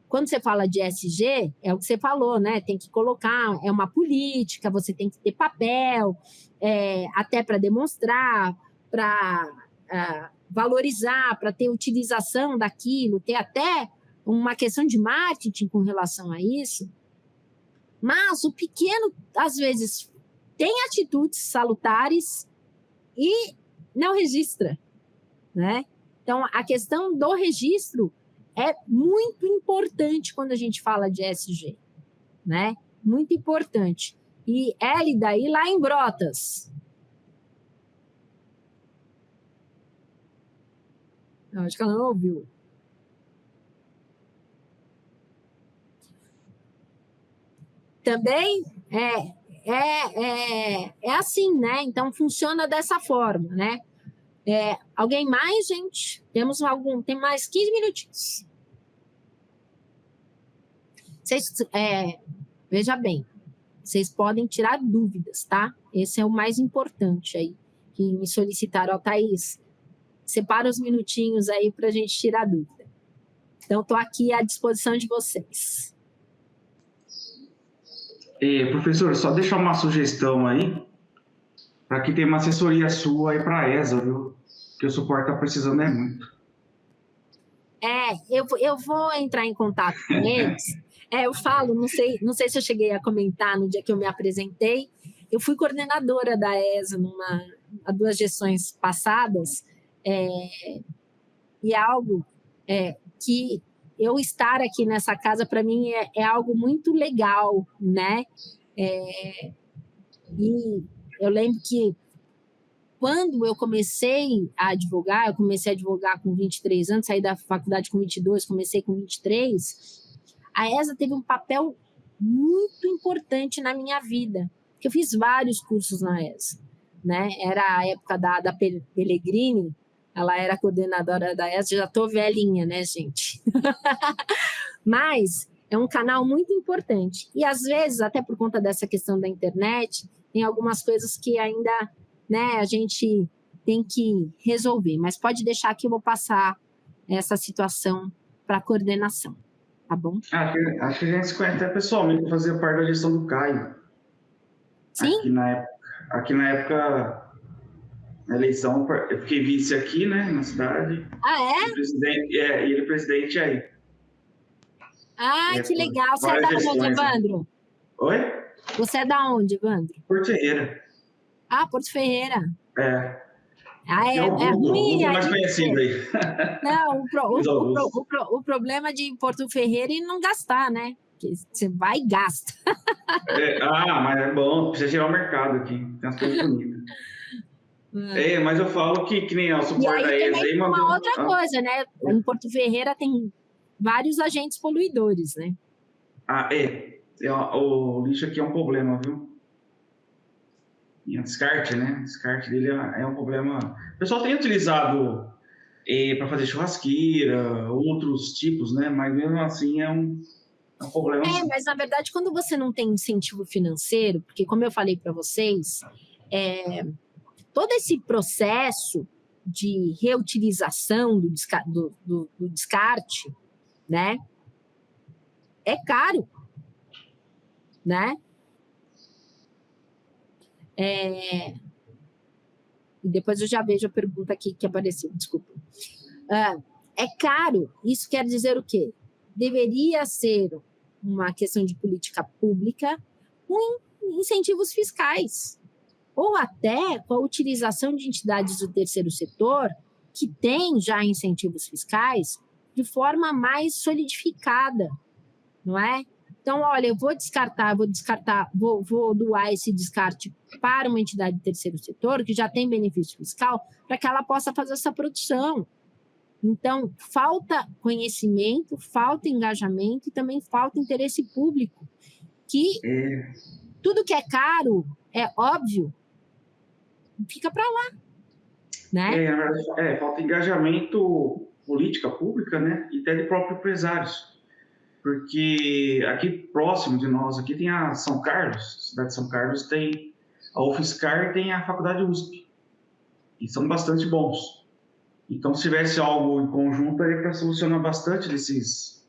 Speaker 2: quando você fala de ESG, é o que você falou, né? Tem que colocar, é uma política, você tem que ter papel, até para demonstrar, para valorizar, para ter utilização daquilo, ter até uma questão de marketing com relação a isso. Mas o pequeno, às vezes, tem atitudes salutares e não registra, né? Então, a questão do registro é muito importante quando a gente fala de ESG, né? Muito importante. E Hélida, aí lá em Brotas? Eu acho que ela não ouviu. Também é assim, né? Então, funciona dessa forma, né? Alguém mais, gente? Tem mais 15 minutinhos. Veja bem, vocês podem tirar dúvidas, tá? Esse é o mais importante aí, que me solicitaram. Thaís, separa os minutinhos aí para a gente tirar dúvida. Então, estou aqui à disposição de vocês.
Speaker 3: Professor, só deixar uma sugestão aí, para que tenha uma assessoria sua aí para a ESA, viu? Que o suporte está precisando muito.
Speaker 2: Eu vou entrar em contato com eles. Eu falo, não sei se eu cheguei a comentar no dia que eu me apresentei, eu fui coordenadora da ESA há 2 gestões passadas, e algo que eu estar aqui nessa casa, para mim, é algo muito legal, né? E eu lembro que quando eu comecei a advogar com 23 anos, saí da faculdade com 22, comecei com 23, a ESA teve um papel muito importante na minha vida, porque eu fiz vários cursos na ESA, né? Era a época da Pellegrini, ela era coordenadora da ESA, já estou velhinha, né, gente? Mas é um canal muito importante. E, às vezes, até por conta dessa questão da internet, tem algumas coisas que ainda, né, a gente tem que resolver. Mas pode deixar que eu vou passar essa situação para a coordenação, tá bom?
Speaker 3: Acho que a gente se conhece até pessoalmente, fazia parte da gestão do Caio.
Speaker 2: Sim?
Speaker 3: Aqui na época, na eleição, eu fiquei vice aqui, né, na cidade.
Speaker 2: Ah, é?
Speaker 3: E ele presidente aí.
Speaker 2: Ah, que legal. Você é da onde, Evandro?
Speaker 3: Oi?
Speaker 2: Você é da onde, Evandro?
Speaker 3: Porto Ferreira.
Speaker 2: Ah, Porto Ferreira.
Speaker 3: É.
Speaker 2: Ah,
Speaker 3: É o
Speaker 2: ruim
Speaker 3: mais
Speaker 2: aí.
Speaker 3: conhecido aí.
Speaker 2: Não, o problema de ir em Porto Ferreira é não gastar, né? Porque você vai e gasta.
Speaker 3: Mas é bom, precisa girar o mercado aqui. Tem umas coisas bonitas. Mas eu falo que nem o suporte da ESA aí mandou.
Speaker 2: Uma outra coisa, né? Em Porto Ferreira tem vários agentes poluidores, né?
Speaker 3: O lixo aqui é um problema, viu? E o descarte, né? O descarte dele é um problema. O pessoal tem utilizado para fazer churrasqueira, outros tipos, né? Mas mesmo assim é um problema.
Speaker 2: Mas na verdade, quando você não tem incentivo financeiro, porque como eu falei para vocês, todo esse processo de reutilização do descarte, né? É caro, né? E depois eu já vejo a pergunta aqui que apareceu, desculpa. É caro, isso quer dizer o quê? Deveria ser uma questão de política pública com incentivos fiscais, ou até com a utilização de entidades do terceiro setor que têm já incentivos fiscais de forma mais solidificada, não é? Então, olha, eu vou doar esse descarte para uma entidade do terceiro setor que já tem benefício fiscal para que ela possa fazer essa produção. Então, falta conhecimento, falta engajamento e também falta interesse público, que tudo que é caro, é óbvio, fica para lá, né?
Speaker 3: Falta engajamento política pública, né? E até de próprios empresários. Porque aqui próximo de nós, aqui tem a São Carlos, cidade de São Carlos tem a UFSCar e tem a Faculdade USP. E são bastante bons. Então, se tivesse algo em conjunto, aí para solucionar bastante desses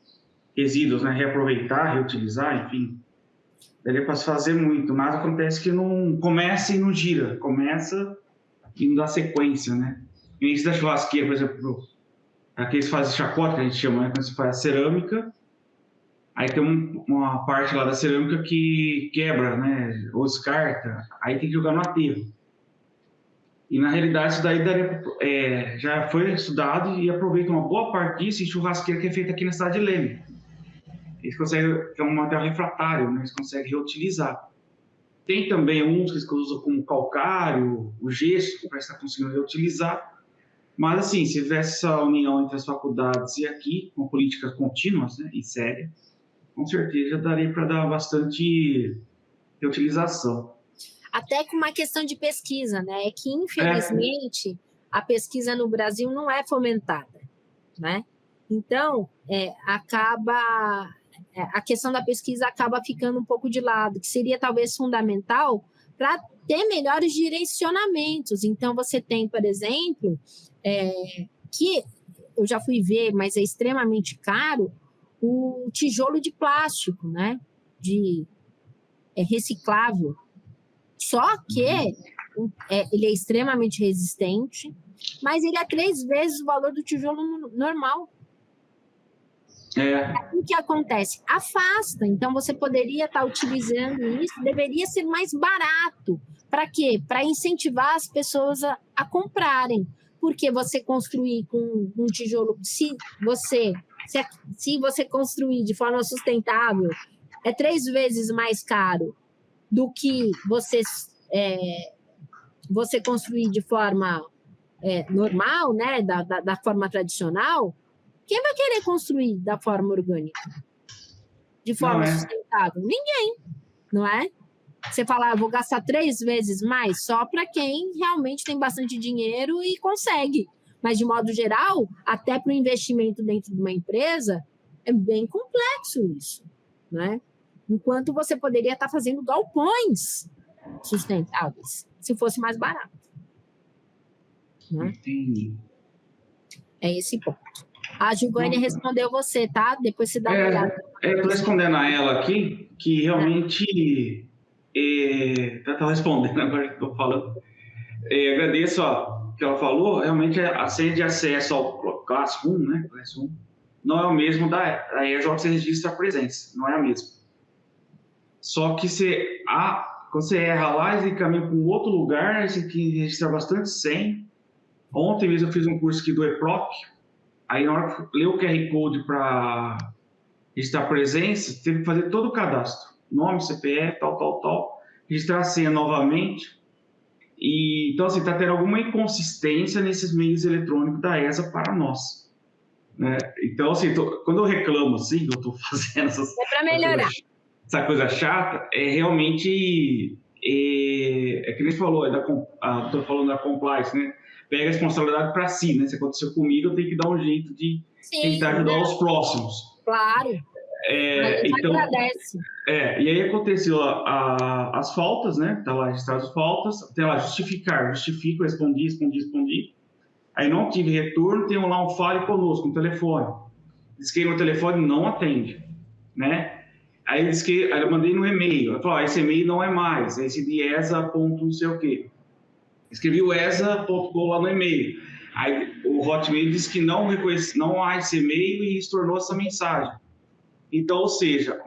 Speaker 3: resíduos, né? Reaproveitar, reutilizar, enfim. Daria para se fazer muito, mas acontece que não começa e não gira. Começa e não dá sequência, né? No início da churrasqueira, por exemplo, aqueles fazem chacota, que a gente chama, né? Quando você faz a cerâmica, aí tem uma parte lá da cerâmica que quebra, né? Ou descarta, aí tem que jogar no aterro. E, na realidade, isso daí já foi estudado e aproveita uma boa parte disso em churrasqueira que é feita aqui na cidade de Leme. Eles conseguem, é um material refratário, né? Eles conseguem reutilizar. Tem também uns que eles usam como calcário, o gesso, que parece que está conseguindo reutilizar. Mas, assim, se tivesse essa união entre as faculdades e aqui, com políticas contínuas, né, e sérias, com certeza já daria para dar bastante reutilização.
Speaker 2: Até com uma questão de pesquisa, né? É que, infelizmente, a pesquisa no Brasil não é fomentada, né? Então, a questão da pesquisa acaba ficando um pouco de lado, que seria talvez fundamental para ter melhores direcionamentos. Então, você tem, por exemplo, que eu já fui ver, mas é extremamente caro, o tijolo de plástico, né? Reciclável. Só que ele é extremamente resistente, mas ele é 3 vezes o valor do tijolo normal. O que acontece? Afasta. Então, você poderia estar utilizando isso, deveria ser mais barato. Para quê? Para incentivar as pessoas a comprarem. Porque você construir com um tijolo, se você construir de forma sustentável, é 3 vezes mais caro do que você construir de forma normal, né, da forma tradicional. Quem vai querer construir da forma orgânica? De forma sustentável? Ninguém, não é? Você fala, eu vou gastar 3 vezes mais só para quem realmente tem bastante dinheiro e consegue. Mas, de modo geral, até para o investimento dentro de uma empresa, é bem complexo isso, né? Enquanto você poderia estar fazendo galpões sustentáveis, se fosse mais barato. Né?
Speaker 3: Entendi.
Speaker 2: É esse ponto. A Giovanni respondeu você, tá? Depois você dá uma olhada.
Speaker 3: Eu estou respondendo a ela aqui, que realmente está respondendo agora que estou falando. Agradeço o que ela falou. Realmente a senha de acesso ao Classroom, né? Classroom, não é o mesmo da ESA que você registra a presença, não é a mesma. Só que quando você erra lá, você caminha para um outro lugar, você tem que registrar bastante 100. Ontem mesmo eu fiz um curso aqui do EPROC, aí na hora que leu o QR Code para registrar a presença, teve que fazer todo o cadastro, nome, CPF, tal, registrar a senha novamente. E, então, assim, está tendo alguma inconsistência nesses meios eletrônicos da ESA para nós. Né? Então, assim, quando eu reclamo, assim, que eu estou fazendo
Speaker 2: É para melhorar.
Speaker 3: Essa coisa chata, é realmente, que nem você falou, estou falando da compliance, né? Pega a responsabilidade para si, né? Se aconteceu comigo, eu tenho que dar um jeito de tentar ajudar os próximos.
Speaker 2: Claro. A gente
Speaker 3: então,
Speaker 2: agradece.
Speaker 3: E aí aconteceu as faltas, né? Tá lá registrado as faltas, tem lá justifico, respondi. Aí não tive retorno, tem lá um fale conosco no telefone. Diz que no telefone não atende, né? Aí eu mandei no e-mail, eu falei, esse e-mail não é mais, é esse de ESA. Não sei o quê. Escrevi o ESA.com lá no e-mail. Aí o Hotmail disse que não há esse e-mail e estornou essa mensagem. Então, ou seja,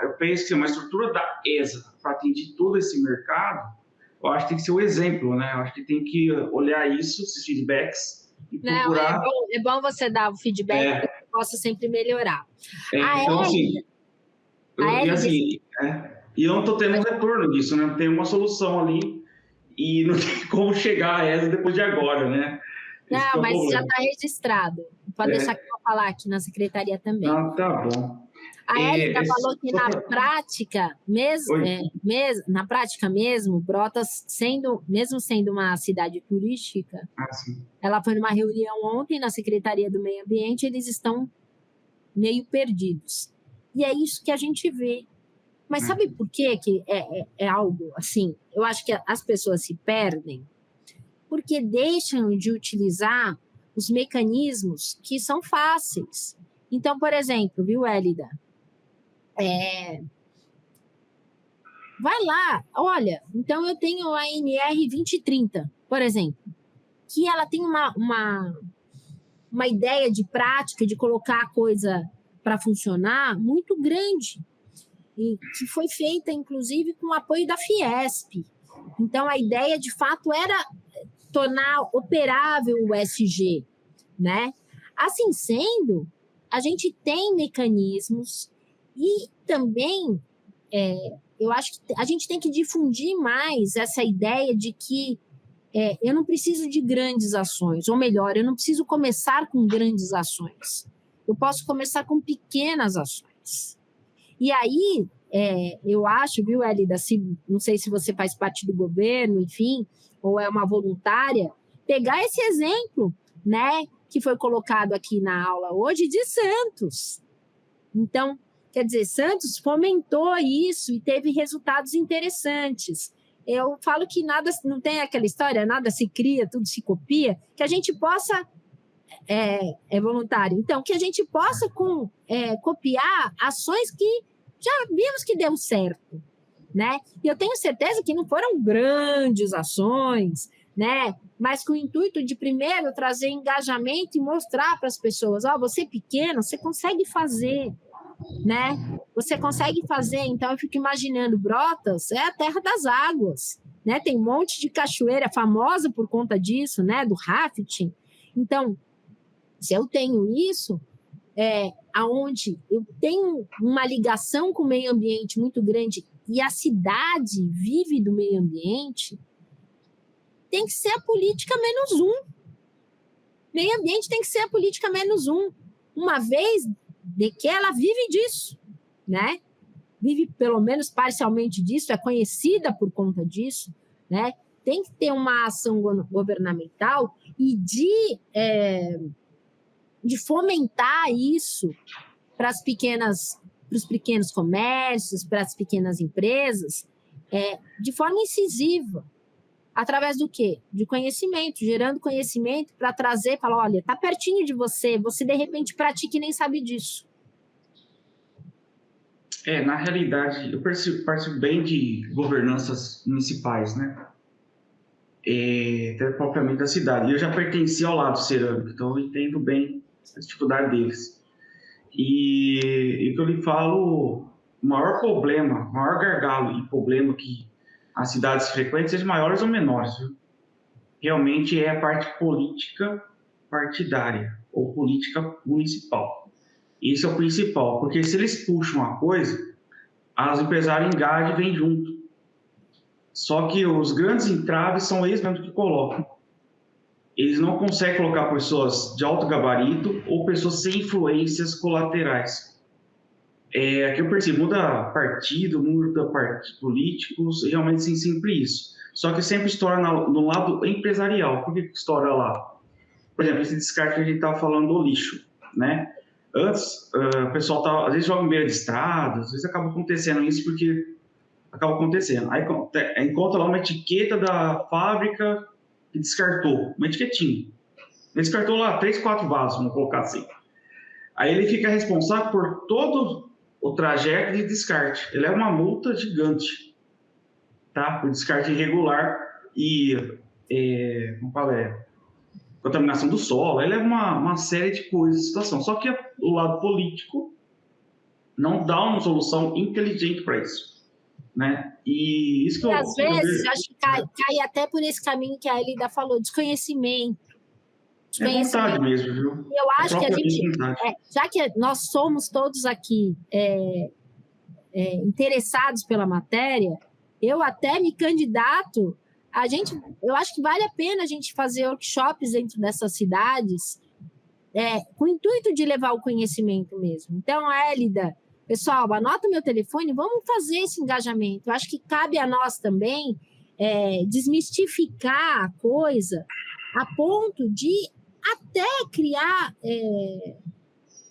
Speaker 3: eu penso que uma estrutura da ESA para atender todo esse mercado, eu acho que tem que ser um exemplo, né? Eu acho que tem que olhar isso, esses feedbacks, e procurar...
Speaker 2: É bom você dar o feedback para que possa sempre melhorar.
Speaker 3: Então, e eu não estou tendo um retorno disso, né? Tem uma solução ali e não tem como chegar a ESA depois de agora, né?
Speaker 2: Não, mas já está registrado. Pode deixar que eu vou falar aqui na secretaria também.
Speaker 3: Ah, tá bom.
Speaker 2: A Érica falou que na prática mesmo, Brotas, mesmo sendo uma cidade turística, ela foi numa reunião ontem na Secretaria do Meio Ambiente, eles estão meio perdidos. E é isso que a gente vê. Mas sabe por quê que é algo assim? Eu acho que as pessoas se perdem porque deixam de utilizar os mecanismos que são fáceis. Então, por exemplo, viu, Hélida? Vai lá, olha, então eu tenho a NR 2030, por exemplo, que ela tem uma ideia de prática, de colocar a coisa para funcionar muito grande, e que foi feita, inclusive, com o apoio da Fiesp. Então, a ideia, de fato, era tornar operável o SG, né? Assim sendo, a gente tem mecanismos e também eu acho que a gente tem que difundir mais essa ideia de que eu não preciso de grandes ações, ou melhor, eu não preciso começar com grandes ações. Eu posso começar com pequenas ações. E aí, eu acho, viu, Hélida, não sei se você faz parte do governo, enfim, ou é uma voluntária, pegar esse exemplo, né, que foi colocado aqui na aula hoje de Santos. Então, quer dizer, Santos fomentou isso e teve resultados interessantes. Eu falo que nada, não tem aquela história, nada se cria, tudo se copia, que a gente possa, é voluntário, então, que a gente possa copiar ações que já vimos que deu certo, né? E eu tenho certeza que não foram grandes ações, né? Mas com o intuito de, primeiro, trazer engajamento e mostrar para as pessoas, você é pequeno, você consegue fazer, né? Você consegue fazer. Então, eu fico imaginando, Brotas é a terra das águas, né? Tem um monte de cachoeira famosa por conta disso, né? Do rafting. Então, se eu tenho isso, aonde eu tenho uma ligação com o meio ambiente muito grande e a cidade vive do meio ambiente, tem que ser a política -1. Meio ambiente tem que ser a política -1, uma vez de que ela vive disso, né? Vive pelo menos parcialmente disso, é conhecida por conta disso, né? Tem que ter uma ação governamental e de fomentar isso para os pequenos comércios, para as pequenas empresas, de forma incisiva. Através do quê? De conhecimento, gerando conhecimento para trazer, falar, olha, está pertinho de você de repente pratica e nem sabe disso.
Speaker 3: Na realidade, eu participo bem de governanças municipais, né? Até propriamente da cidade. Eu já pertenci ao lado cerâmico, então eu entendo bem a dificuldade deles. E o que eu lhe falo, o maior problema, o maior gargalo e problema que as cidades frequentam, sejam maiores ou menores, viu? Realmente é a parte política partidária ou política municipal. Isso é o principal, porque se eles puxam uma coisa, as empresários engajam e vêm junto. Só que os grandes entraves são eles mesmos que colocam. Eles não conseguem colocar pessoas de alto gabarito ou pessoas sem influências colaterais. Aqui eu percebo, muda partido, muda partidos políticos, realmente sim, sempre isso. Só que sempre estoura no lado empresarial. Por que estoura lá? Por exemplo, esse descarte que a gente estava falando do lixo, né? Antes, o pessoal às vezes joga em beira de estrada, às vezes acaba acontecendo isso porque acaba acontecendo. Aí encontra lá uma etiqueta da fábrica que descartou, uma etiquetinha. Ele descartou lá 3, 4 vasos, vamos colocar assim. Aí ele fica responsável por todo o trajeto de descarte. Ele é uma multa gigante, tá? Por descarte irregular e contaminação do solo. Ele é uma série de coisas, situação. Só que o lado político não dá uma solução inteligente para isso. Né? E isso que
Speaker 2: às vezes acho que cai até por esse caminho que a Elida falou, desconhecimento.
Speaker 3: É vontade mesmo, viu?
Speaker 2: Eu acho que a gente, já que nós somos todos aqui interessados pela matéria, eu até me candidato. Eu acho que vale a pena a gente fazer workshops dentro dessas cidades, com o intuito de levar o conhecimento mesmo. Então, Elida, pessoal, anota o meu telefone, vamos fazer esse engajamento. Eu acho que cabe a nós também desmistificar a coisa a ponto de até criar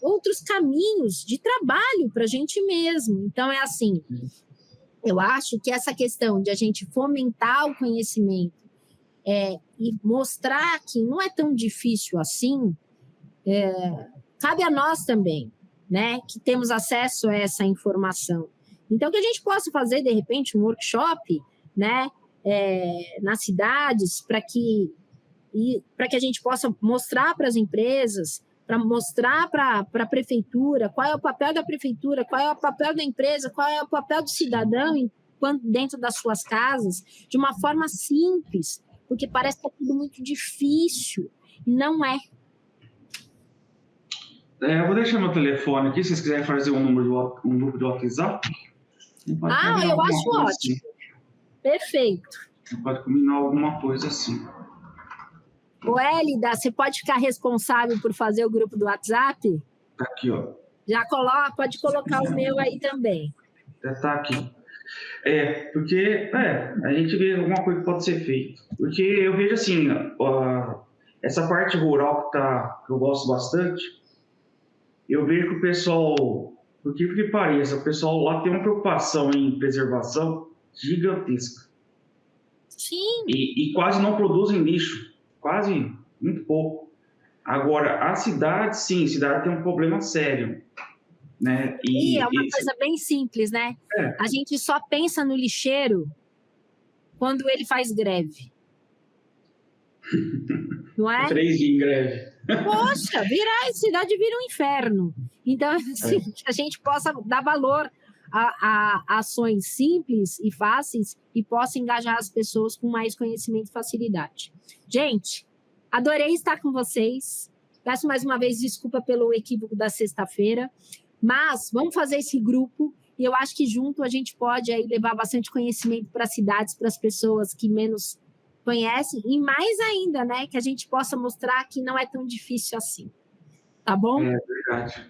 Speaker 2: outros caminhos de trabalho para a gente mesmo. Então, é assim, eu acho que essa questão de a gente fomentar o conhecimento e mostrar que não é tão difícil assim, cabe a nós também, né, que temos acesso a essa informação. Então, que a gente possa fazer, de repente, um workshop, né, nas cidades, para que a gente possa mostrar para as empresas, para mostrar para a prefeitura qual é o papel da prefeitura, qual é o papel da empresa, qual é o papel do cidadão dentro das suas casas, de uma forma simples, porque parece que é tudo muito difícil, e não é.
Speaker 3: Eu vou deixar meu telefone aqui, se vocês quiserem fazer um grupo de WhatsApp.
Speaker 2: Eu acho ótimo. Assim. Perfeito.
Speaker 3: Você pode combinar alguma coisa assim.
Speaker 2: Ô, Elida, você pode ficar responsável por fazer o grupo do WhatsApp?
Speaker 3: Tá aqui, ó.
Speaker 2: Já pode colocar o meu aí também.
Speaker 3: Já tá aqui. Porque a gente vê alguma coisa que pode ser feita. Porque eu vejo assim, essa parte rural que eu gosto bastante, eu vejo que o pessoal, por que pareça, o pessoal lá tem uma preocupação em preservação gigantesca.
Speaker 2: Sim.
Speaker 3: E quase não produzem lixo, quase muito pouco. Agora, a cidade tem um problema sério. Né?
Speaker 2: E é uma coisa bem simples, né? A gente só pensa no lixeiro quando ele faz greve. Não é?
Speaker 3: 3 dias em greve.
Speaker 2: Poxa, a cidade vira um inferno. Então, assim, que a gente possa dar valor a ações simples e fáceis e possa engajar as pessoas com mais conhecimento e facilidade. Gente, adorei estar com vocês. Peço mais uma vez desculpa pelo equívoco da sexta-feira, mas vamos fazer esse grupo e eu acho que junto a gente pode aí levar bastante conhecimento para as cidades, para as pessoas que menos conhecem e mais ainda, né, que a gente possa mostrar que não é tão difícil assim. Tá bom?
Speaker 3: É verdade.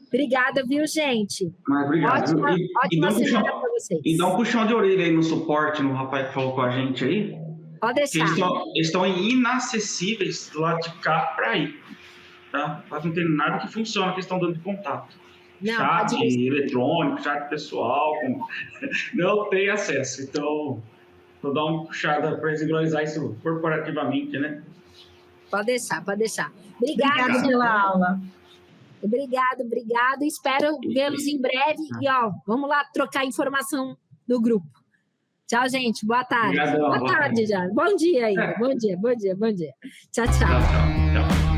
Speaker 2: Obrigada, viu, gente?
Speaker 3: Obrigado.
Speaker 2: Ótima semana para vocês.
Speaker 3: E dá um puxão de orelha aí no suporte, no rapaz que falou com a gente aí.
Speaker 2: Pode deixar.
Speaker 3: Eles estão inacessíveis do lado de cá para ir. Tá? Mas não tem nada que funciona, que eles estão dando de contato.
Speaker 2: Não,
Speaker 3: chat eletrônico, chat pessoal, não tem acesso. Então, vou dar uma puxada para regularizar isso corporativamente, né?
Speaker 2: Pode deixar. Obrigada
Speaker 5: pela aula.
Speaker 2: Obrigado. Espero vê-los em breve. E, vamos lá trocar informação do grupo. Tchau, gente. Boa tarde.
Speaker 3: Obrigadão,
Speaker 2: boa tarde já. Bom dia aí. Bom dia. Tchau.
Speaker 3: Tchau.